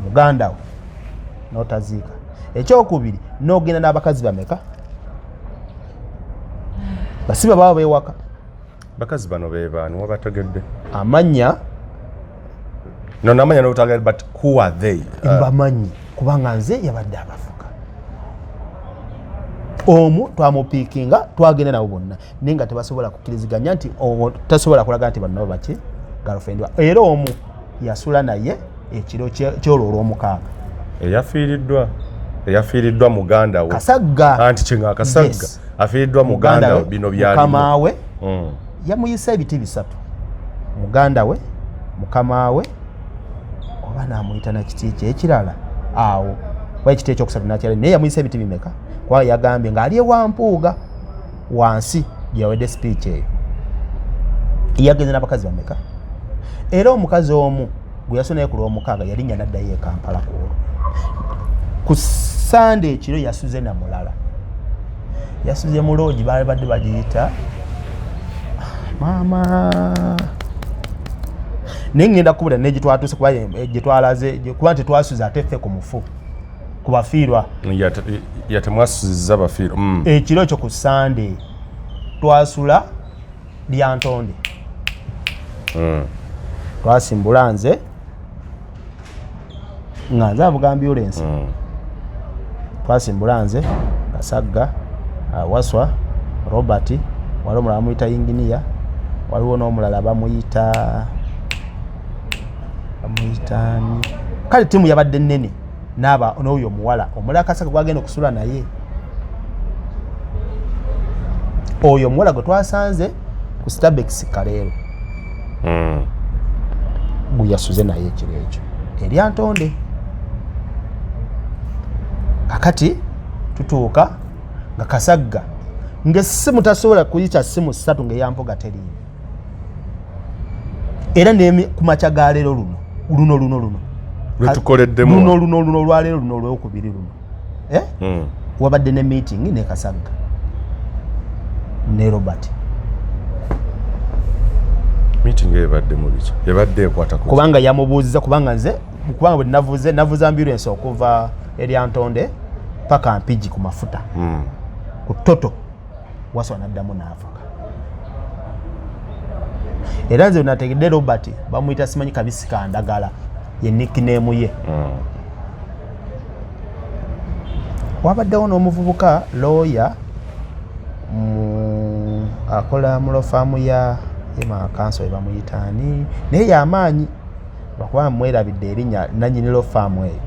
S1: muganda wo n'otaziika ekyokubiri n'ogenda n'abakazi bameka basiba baba beewaka
S2: bakazi bano beebaani wabategedde
S1: amanya
S2: namanya n'otategedde but who are they
S1: bamanyi kubanga nze yabadde abafuka omu twamupiikinga twagenda nabo bonna naye nga tebasobola kukkiriziganya nti tasobola kulaga nti bannabo baki girlfriend era omu yasula naye ekiro kyolwo olw'omukaaga eyafiiriddwa muganda we
S2: Kasagga anti kinga Kasagga afiiriddwa muganda we bino byali
S1: mukama we yamuyisa ebiti 3 muganda we mukama we oba naamuyita na kiti kye ekirala awo wa ekiti ekyokusatu nakyala naye yamuyisa ebiti bimeka kwa yagambye ng'ali ewampuuga wansi gyeyawedde speech eyo yagenze n'abakazi bameka era omukazi omu gwe yasonaye ku lw'omukaaga yalinnya n'addayo e Kampala kuolwo ku Sande ekiro yasuze na mulala yasuze mu loogi badde bagiyita maama naye ngenda kubula negitwatuuse kuba gyetwalaze kuba nti twasuze ate ffe ku mufu kubafiirwa
S2: yatemwasuzizza bafiirwa
S1: ekiro ekyo ku Sande twasula lyantonde twasimbula nze nga nze avuga ambulance twasimbula nze Kasagga waswa Robert waliwo omulala bamuyita inginiya waliwo n'omulala bamuyita kale ttiimu yabadde nnene n'aba n'oyo omuwala omulala Kasagga gwagenda okusula naye oyo omuwala gwe twasanze ku Starbex Kaleero gwe yasuze naye ekiro ekyo eryantonde kakati tutuuka nga Kasagga ng'essimu tasobola kuyita ssimu 3 ng'eyampoga teriimu era ku makya ga leero luno
S2: lwetukoleddemu
S1: luno olwaleero luno olwokubiri luno wabadde ne meeting ne Kasagga ne Robert
S2: meeting ebadde mu biki ebadde ekwata ku
S1: kubanga yamubuuziza kubanga bwe navuze ambulance okuva eryantonde paka Mpigi ku mafuta ku Toto waswa n'addamu n'avuga era nze nategedde Robert bamuyita simanyi kabisi kandagala ye nickname ye wabaddewo n'omuvubuka lawyer akola mu lofaamu ya kanso bamuyitaani naye yamaanyi lwakuba mwerabidde erinnya nanyini lofaamu eyo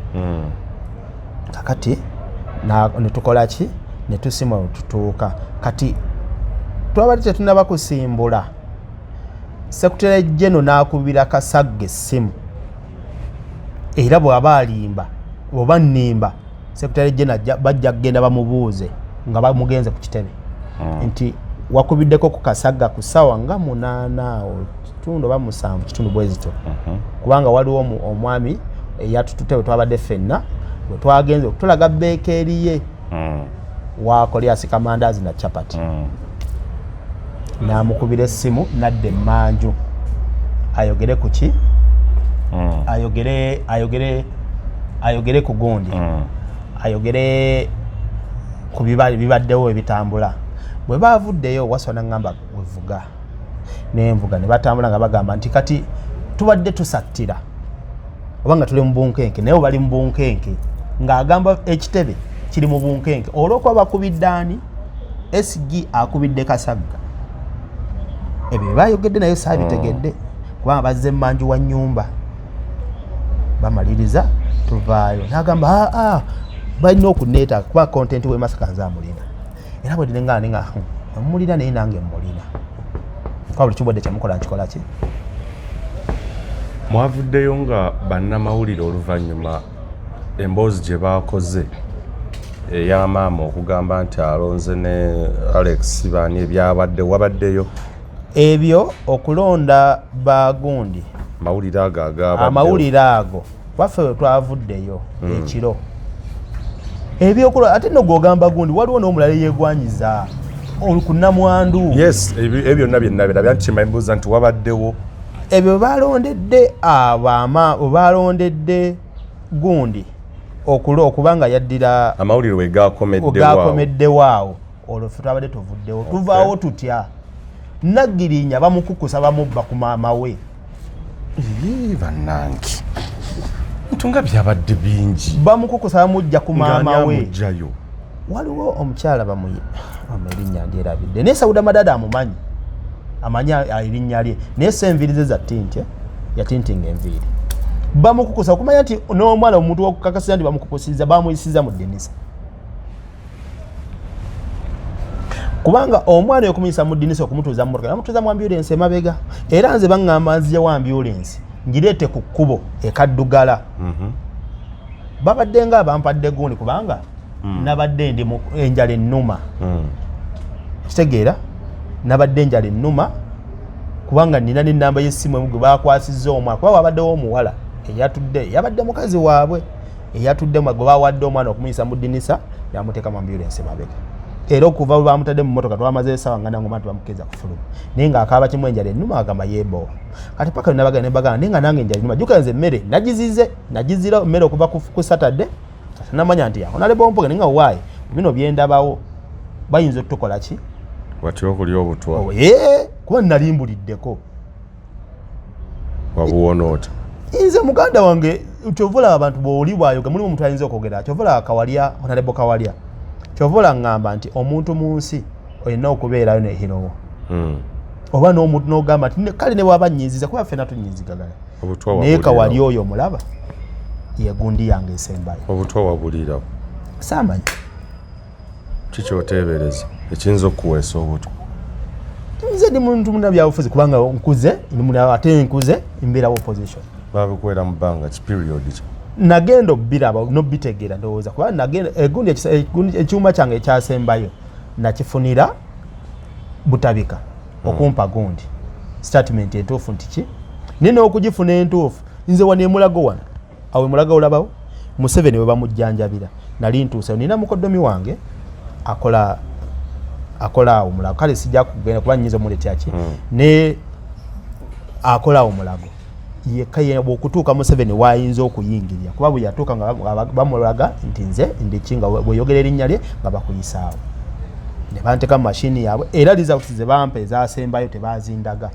S1: kakati netukola ki netusima tutuuka kati twabadde tetunaba kusimbula Secretary General n'akubira Kasagga essimu era bw'aba alimba oba nnimba Secretary General bajja kugenda bamubuuze nga bamugenze ku kitebe nti wakubiddeko ku Kasagga ku ssaawa nga 8 kitundu oba 7 kitundu bwe zito kubanga waliwo omwami eyatutute bwe twabadde ffenna bwe twagenze okutulaga beeka eriye wakolya asika mandazi na chapati namukubira essimu nadde Manju ayogere kuki ayogere ku gundi ayogere ku bibaddewo ebitambula bwe bavuddeyo Waswa ngamba wevuga nenvuga ne batambula nga bagamba nti kati tubadde tusattira obanga tuli mu bunkenke naye bali mu bunkenke ng'agamba ekitebe kiri mu bunkenke olw'okuba bakubiddaani SG akubidde Kasagga ebyo bayogedde naye saabitegedde kubanga bazze Manju wa nnyumba bamaliriza tuvaayo n'agamba balina okuneeta kuba content we Masaka nze amulina era bwe ndinga mulina naye nange mulina kwa buli kibwadde kyamukola nkikola ki
S2: mwavuddeyo nga bannamawulire oluvannyuma emboozi gye baakoze ey'amaama okugamba nti alonze ne Alex Baani ebyabadde wabaddeyo
S1: ebyo okulonda bagundi
S2: amawulire ago agabaddeyo
S1: amawulire ago waffe twavuddeyo ekiro ebyokulola ate no gwogamba gundi waliwo n'omulala yeegwanyiza kunamwandu
S2: yes ebyo byonna byennabirabya nti kimambuuza nti wabaddewo
S1: ebyo balondedde balondedde gundi okubanga yaddira
S2: amawulire wegakomeddewaawo
S1: olwo ffe twabadde tuvuddewo tuvaawo tutya Nagirinya bamukukusa bamubba ku maama we
S2: bannange ntunga byabadde bingi
S1: bamukukusa bamujja ku maama we
S2: waliwo
S1: omukyala erinnya ndyerabidde naye Sauda Madada amanya erinnya lye naye enviiri ze zatintye yatintinga enviiri bamukukusa okumanya nti n'omwana omuntu wokukakasira nti bamukukusiza bamuyisiza mu ddinisa kubanga omwana okumuyisa mu ddinisa okumutuuza mu motoka yamutuuza mu ambulance emabega era nze baŋŋamba nzija wa ambulance ngireete ku kkubo ekaddugala babadde nga abampadde gundi kubanga nabadde ndi enjala ennuma kitegeera nabadde enjala ennuma kubanga nina n'ennamba y'essimu emu gwe baakwasizza omwana kuba wabaddewo omuwala eyatudde yabadde mukazi waabwe eyatudde gwe bawadde omwana okumuyisa mu ddinisa yamuteeka mu ambulance emabega era okuva bwe bamutadde mu motoka twamaze essaawa nga nange omwana tebamukiriza kufuluma naye ng'akaaba kimu enjala ennuma agamba yeebowa kati paka nabagana nebagana naye nga nange enjala ennuma jjuka nze emmere nagizira emmere okuva ku Saturday namanya nti Honorable Mpoge ninga waayi bino byendabawo bayinza okutukola ki
S2: watya okulya obutwa
S1: kuba nalimbuliddeko
S2: wabuwonoota
S1: nze muganda wange kyovula abantu bwoli bwayoga mulimu omuntu ayinza okwogera kyovula Kawalya Honorable Kawalya kyovula ngamba nti omuntu mu nsi olina okubeerayo nehinowo oba n'omuntu n'ogamba nti kale ne bwaba nnyiziza kuba ffena tunyizigagala naye Kawalya oyo omulaba yegundi yange esembayo
S2: obutwa wabulirawo
S1: samanyi
S2: kikyoteebereza ekiyinza okuweesa obutwa
S1: nze ndi muntu munabyabufuzi kubanga nkuze ate nkuze mbeerawo opposition
S2: babikwera mu bbanga kiperiod kyo
S1: nagenda obbiraba nobitegeera ndowooza kuba nagenda ekyuma kyange ekyasembayo nakifunira Butabika okumpa gundi statement entuufu nti ki nina okugifuna entuufu nze wano emulago wano awo emulago olabawo Museveni we bamujjanjabira nali ntuuse nina mukoddomi wange akola awo mulago kale sijja kugenda kuba nyiza omuletya ki ne akola awo mulago yekka bw'okutuuka Museveni waayinza okuyingirira kuba bwe yatuuka nga bamulaga nti nze ndikinga bweyogera erinnya lye nga bakuyisaawo ne banteka mu mashini yaabwe era results ze bampa ezasembayo tebazindaga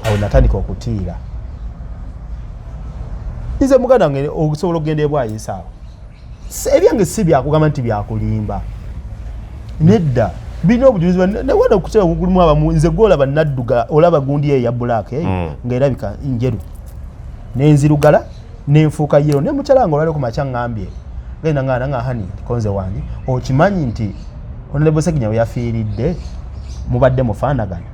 S1: awo natandika okutiira nze muganda wange okusobola okugenda ebwayisaawo ebyange si byakugamba nti byakulimba nedda bino obujulizi newana okukyala okugulimu abamu nze gwolaba nadduga olaba gundi eya black ng'erabika njeru nenzirugala nenfuuka yero ne mukyala wange olwali ku makya ngambye genda nga hani konze wange okimanyi nti Honorable Sseginya we yafiiridde mubadde mufaanagana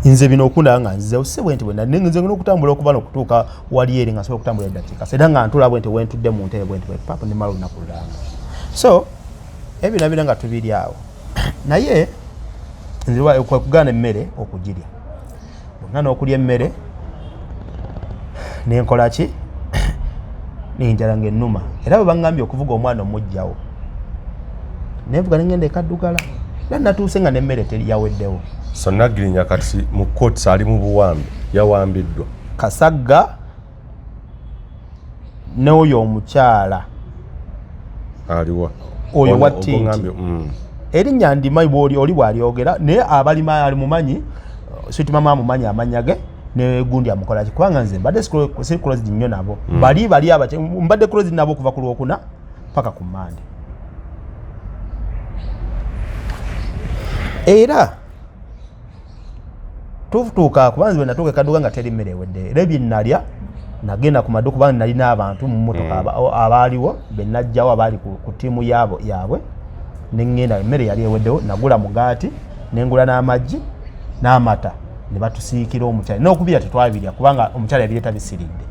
S1: nze bino okunda nga nzize usebwe nti bwenda nze ngino okutambula okuva n'okutuuka wali eri nga sobola okutambula eddakiika era nga ntula bwe nti wentudde mu ntebe bwe nti papa ne mala olunaku lulanga so ebyo nabira nga tubiri awo naye nze kugaana emmere okugirya bwengana okulya emmere nenkola ki n'enjala ng'ennuma era bwe baŋŋambye okuvuga omwana omugjawo nevuga n'engenda ekaddugala era natuuse nga n'emmere yaweddewo.
S2: So Nagirinya kati mu kkooti ali mu buwambi yawambiddwa
S1: Kasagga n'oyo omukyala
S2: aliwa
S1: oyo wa Tinti erinnya ndimayi oli bw'alyogera naye abalima alimumanyi Sweet Mama amumanyi amanya ge ne gundi amukola ki kubanga nze mbadde si closed nnyo nabo bali abache mbadde closed nabo kuva ku Lwokuna paka ku Mande. Era tufutuuka kubanza bwe natuuka kadduka nga teri mmere ewedde era bye nnalya nagenda ku maduuka kubanga nalina abantu mu mmotoka abaaliwo be najjawo abaali ku ttiimu yaabwe ne ngenda emmere yali eweddewo nagula mugaati nengula n'amaggi n'amata ne batusiikira omukyala n'okubira tetwabirya kubanga omukyala yabireeta bisiridde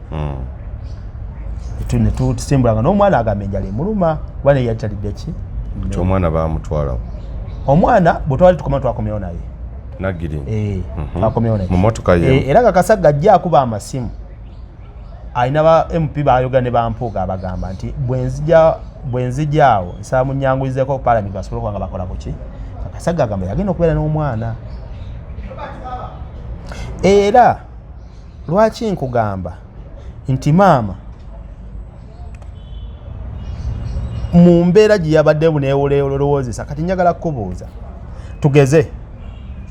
S1: ne tusimbulanga n'omwana agamba enjala emuluma kuba naye yali talidde ki
S2: omwana bamutwala
S1: omwana bwe twali tukoma twakomyewo naye
S2: Nagirinya
S1: twakomyewo naye
S2: mu mmotoka ye
S1: era nga Kasagga ajja akuba amasimu alina ba MP baayogera ne bampuuga abagamba nti bwe nzijaawo nsaba munnyangulizeeko Parliament basobole okuba nga bakola ku ki Kasagga agamba yagenda okubeera n'omwana. Era lwaki nkugamba nti maama mu mbeera gye yabadde buneewolowozesa kati njagala kubuuza tugeze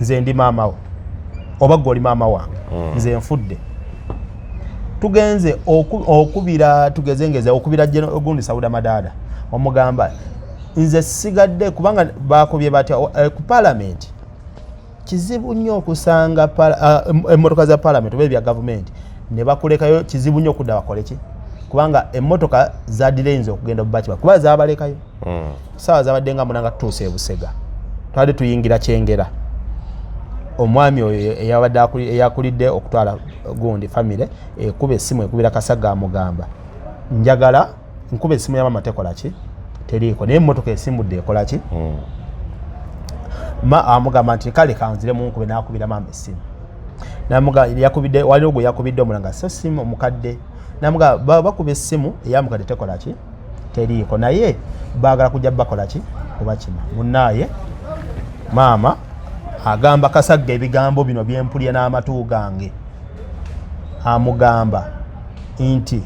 S1: nze ndi maama wo oba gwe oli maama wange nze nfudde tugenze okubira tugeze okubira Gundi Sauda Madada omugamba nze sigadde kubanga bakubye batya ku Parliament kizibu nnyo okusanga emmotoka za Parliament oba ebya gavumenti ne bakulekayo kizibu nnyo okudda bakole ki kubanga emmotoka zadirainze okugenda bubakiba kuba zabalekayo sawa zabadde nga munanga tutuuse ebusega twali tuyingira Kyengera omwami oyo eyakulidde okutwala Gundi family ekuba essimu ekubira Kasagga amugamba njagala nkuba essimu ya mama tekola ki teriiko naye emmotoka esimbudde ekola ki amugamba nti kale kanzire munkube nakubira mama essimu yakubidde waliwo gwe yakubidde omulanga so simu omukadde namugamba bakuba essimu eyamukadde tekola ki teriiko naye baagala kujja bakola ki kuba kima munnaye maama agamba Kasagga ebigambo bino byempulya n'amatu gange amugamba nti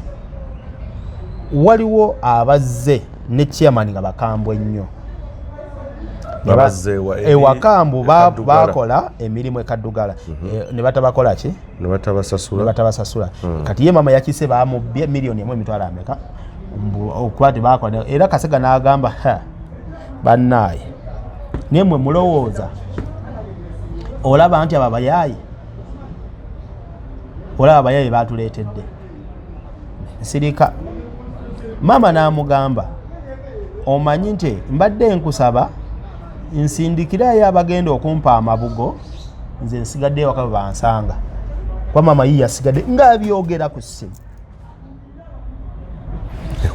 S1: waliwo abazze ne chairman nga bakambwe nnyo ewakambu bakola emirimu ekaddugala ne batabakola ki
S2: ne batabasasula
S1: kati ye mama yakise bamubye milioni emu emitwalo ameka okuba bakola era Kasagga n'agamba bannaye nemwe mulowooza olaba nti ababayaayi batuleetedde sirika mama n'amugamba omanyi nti mbadde nkusaba nsindikirayo abagenda okumpa amabugo nze nsigadde ewaka bansanga kwa mama yiye asigadde ng'abyogera ku ssimu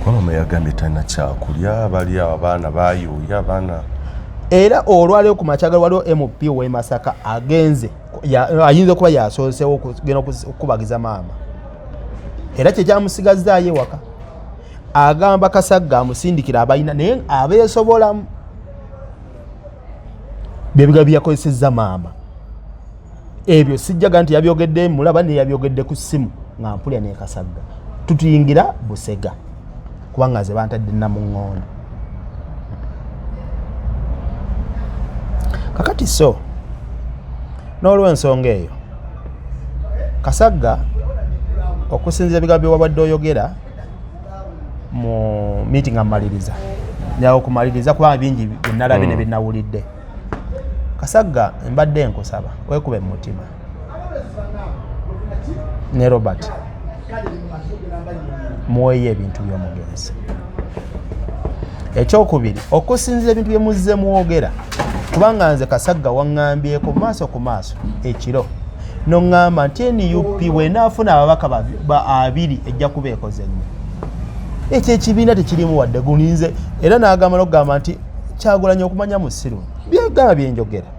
S2: kwa mama yagambye talina kyakulya bali abaana bayuuya abaana
S1: era olwaliwo ku makyagalo waliwo MP w'e Masaka agenze ayinza okuba yasosewo okugenda okukubagiza maama era kyekyamusigazaayo ewaka agamba Kasagga amusindikira abalina naye abeesobolamu byebiga byakozesezza maama ebyo sijjaga nti yabyogedde mulaba ne yabyogedde ku ssimu nga mpulya ne Kasagga tutuyingira Busega kubanga ze bantadde Namuŋŋondo kakati so n'olw'ensonga eyo Kasagga okusinziira ebigambo bye wabadde oyogera mu meeting amaliriza nyawo kumaliriza kubanga bingi byennalabye ne byennawulidde Kasagga mbadde nkusaba weekube mu mutima ne Robert muweeyo ebintu by'omugenzi ekyokubiri okusinziira ebintu bye muzze muwogera kubanga nze Kasagga waŋŋambyeko maaso ku maaso ekiro n'oŋŋamba nti NUP bw'enaafuna ababaka 2 ejja kuba ekoze nnyo ekyo ekibiina tekirimu wadde guninze era n'agamba n'okugamba nti Kyagulanyi okumanya musiru byegamba byenjogera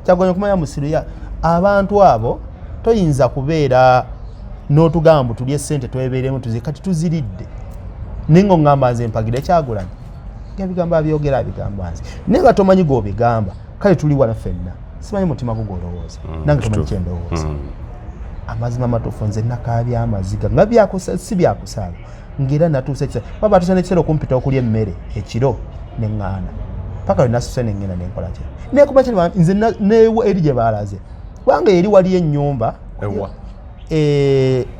S1: Kyagulanyi okumanya musiru abantu abo toyinza kubeera n'otugamba tulye ssente twebeeremu kati tuziridde ningo ngamba nze mpagire Kyagulanyi ebigambo abyogera abigamba nze naye nga tomanyi g'obigamba kale tuli wano ffenna simanyi mutima gugolowooza nange tomanyi kyendowooza amazima matuufu nze nakaabya amaziga nga si byakusaala ng'era natuusa ekiseera baba atuusa n'ekiseera okumpita okulya emmere ekiro neŋŋaana paka lwe nasuse neŋŋenda nenkola kye naye kuba kiri nze neewa eri gye baalaze kubanga eri waliyo ennyumba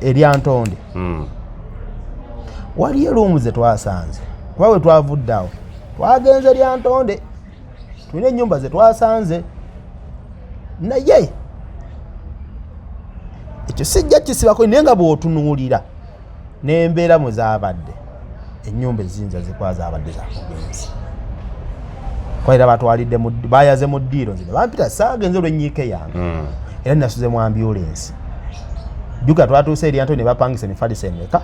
S1: erya Ntonde waliyo eruumu ze twasanze kuba we twavudde awo twagenze lya Ntonde tulina ennyumba ze twasanze naye ekyo sijja kisibako naye nga bw'otunuulira n'embeera mwe zaabadde ennyumba ezinza zikwa zaabadde za mugenzi kwaera batwalidde bayaze mu ddiiro nzine bampita saagenze olw'ennyiike yange era nasuze mu ambulensi juga twatuuse eri Ntonde ne bapangisa emifalisa emeka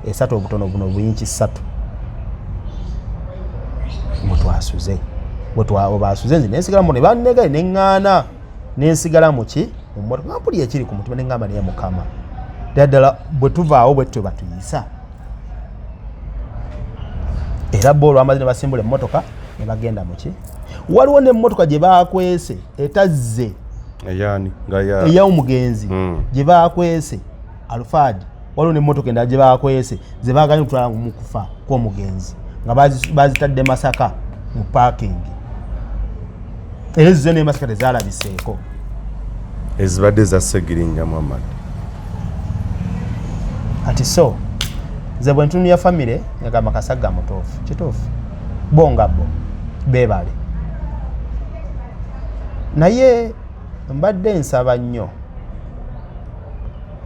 S1: 3 obutono buno buyinki 3 mutwasuze basuze nzi nensigala mu ne bannegaye neŋŋaana nensigala muki mummotoka ngampuli ekiri ku mutima neŋŋamba naye Mukama ddala bwe tuvaawo bwe tutyo batuyisa era bo olwamaze ne basimbula emmotoka ne bagenda muki waliwo n'emmotoka gye baakwese etazze ey'omugenzi gye baakwese Alfred waliwo n'emmotoka endala gye baakwese ze baaganye okutwala mu kufa kw'omugenzi nga bazitadde Masaka mu paakingi era zizo ne Masaka tezalabiseeko
S2: ezibadde za Ssegirinnya Muhammad
S1: ati so nze bwe ntunuya famire ngamba Kasagga mutuufu kituufu bonga bo beebale naye mbadde nsaba nnyo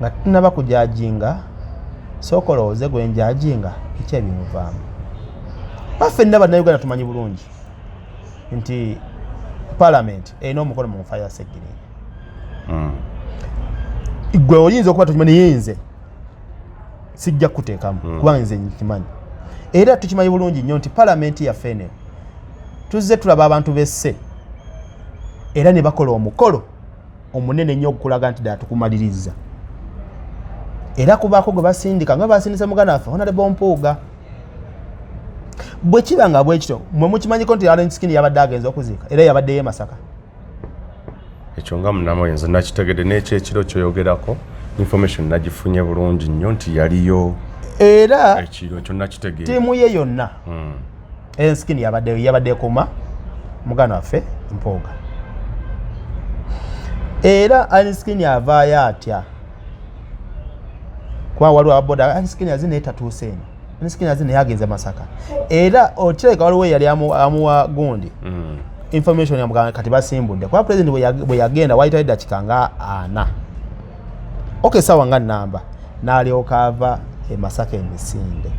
S1: nga tunaba kujajinga sooka olowooze gwe njajinga kiki ebimuvaamu baffenna bannayuganda tumanyi bulungi nti Parliament erina omukono mu nfa ya Ssegirinnya gwe oyinza okuba tukimanyi yinze sijja kuteekamu kubanga nze nkimanyi era tukimanyi bulungi nnyo nti Parliament yaffe eno tuzze tulaba abantu b'esse era ne bakola omukolo omunene nnyo okulaga nti ddala tukumaliriza era kubaako gwe basindika nga basindisa muganda waffe Honorable Mpuuga bwe kiba nga bwe kityo mwe mukimanyiko nti Allen Skinny yabadde agenza okuziika era yabadde ye Masaka
S2: ekyo nga munamoyenzo nakitegedde n'ekyekiro kyoyogerako information nagifunye bulungi nnyo nti yaliyo
S1: era
S2: ekiro ekyo nakitegeera
S1: tiimu ye yonna Allen Skinny yabadde ekuuma muganda waffe Mpuuga era Allen Skinny avaayo atya kuba waliwo ababoda Allen Skinny azina etatuuse eno Allen Skinny azina yagenza Masaka era okireka waliwo yali amuwa gundi information yamugamba kati basimbudde kuba president bwe yagenda wayitawo eddakiika nga 4 sawa nga namba n'alyoka ava e Masaka emisinde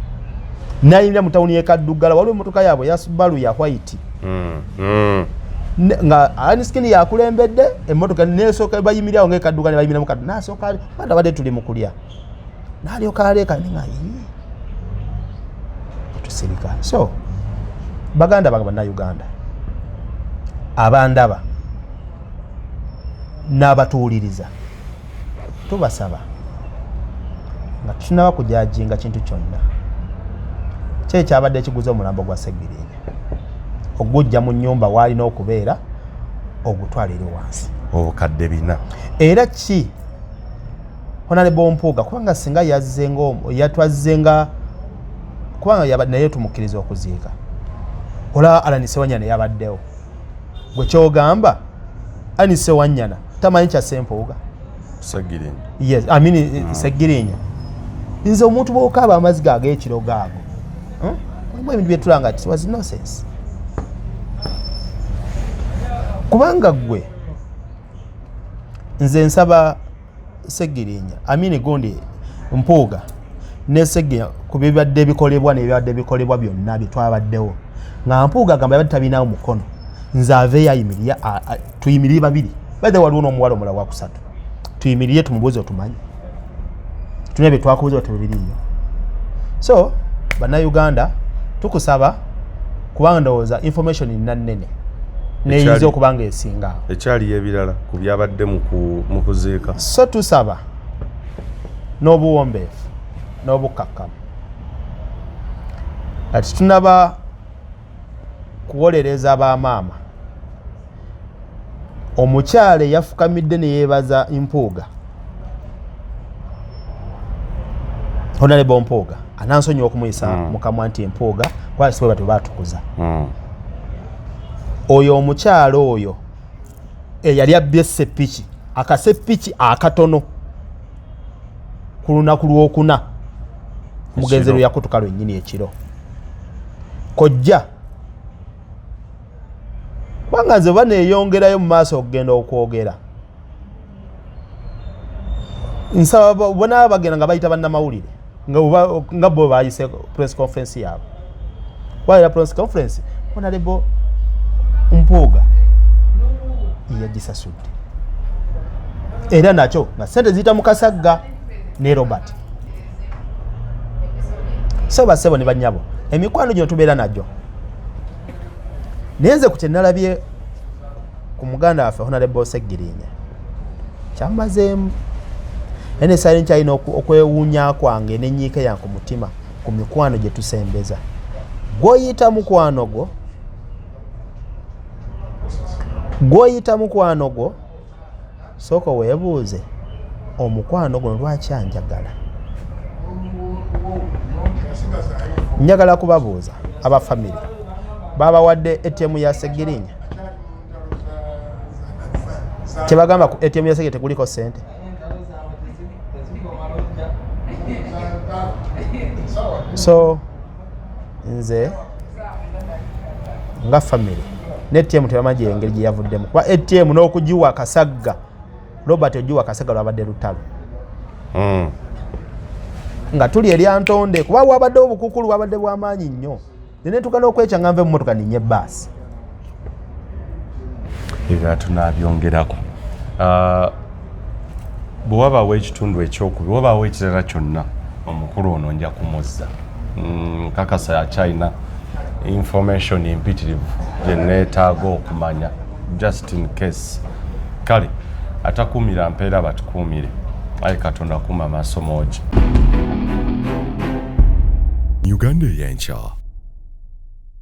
S1: n'ayingira mu tawuni y'e Kaddugala waliwo emmotoka yaabwe ya Subaru ya white nga Allen Skinny yakulembedde emmotoka nesooka bayimirirawo ng'e Kaddugala bayimira mu Kaddugala n'asooka banda badde tuli mu kulya n'alyoka aleeka nga tusirika so baganda bannayuganda abandaba n'abatuwuliriza tubasaba nga tunaba kujajinga kintu kyonna kyekyabadde ekiguza omulambo gwa Ssegirinnya ogujja mu nnyumba waalina okubeera ogutwalire wansi
S2: obukadde 4
S1: era ki Honorable Mpuuga kubanga singa yatwazzenga kubanga naye tumukkiriza okuziika olaba Allan Ssewanyana yabaddewo gwe kyogamba Allan Ssewanyana tamanyi kya Ssempuuga
S2: Ssegirinnya
S1: yes Ssegirinnya nze omuntu bw'okaaba amazzi ag'ekiro gaago ebintu byetulanga it was nonsense kubanga gwe nze nsaba Ssegirinnya gundi Mpuuga ne Ssegirinnya ku bibadde bikolebwa n'ebibadde bikolebwa byonna byetwabaddewo nga Mpuuga agamba yabadde tabinawo mukono nze aveeyo ayimirire tuyimirire babiri badde waliwo n'omuwala omulala wa 3 tuyimirire tumubuuze otumanyi tulina bye twakubuuza tubiriyo so bannayuganda tukusaba kubanga ndowooza information nnannene neyinza okuba nga esinga
S2: ekyaliyo ebirala ku byabadde mu kuziika
S1: so tusaba n'obuwombeefu n'obukkakkamu ati tunaba kuwolereza bamaama omukyala yafukamidde ne yeebaza Mpuuga Honorable Mpuuga anansonyiwa okumuyisa mukamwa nti Mpuuga kwali siwe batu batukuza oyo omukyala oyo yali abbye seppiki akaseppiki akatono ku lunaku lwokuna omugenzi lwe yakutuka lwennyini ekiro kojja kubanga nze baneeyongerayo mu maaso okugenda okwogera nsaba bona bagenda nga bayita bannamawulire nga bo bayise press conference yaabwe wayira press conference Honorable Mpuuga yagisasudde era nakyo nga sente ziyita mu kasagga ne Robert so basebo ne banyabo emikwano gino tubeera najjo nenze ku kyenalabye ku muganda waffe Honorable Seggirinya kyambazeemu ene sali nkyalina okwewuunya kwange n'ennyiika yange ku mutima ku mikwano gye tusembeza gw'oyita mukwano gwo sooka weebuuze omukwano guno lwaki anjagala. Njagala kubabuuza aba family babawadde ATM ya Seggirinya kyebagamba ku ATM ya Seggirinya tekuliko sente so nze nga family ne ATM tebamanyi engeri gye yavuddemu kuba ATM n'okugiwa akasagga Robert ogiwa akasagga lwabadde lutalo nga tuli eri Antonde kuba wabadde obukukulu wabadde bw'amaanyi nnyo nene tukana okwecha nga nve mu motoka ninye basi
S2: era tunabyongerako bwe wabaawo ekitundu ekyokubi wabaawo ekirala kyonna omukulu ono nja kumuzza kakasa ya China information impitirivu gye neetaaga okumanya just in case kale atakuumira mpeera batukuumire ayi Katonda kuuma maaso moogi.
S3: Uganda y'enkya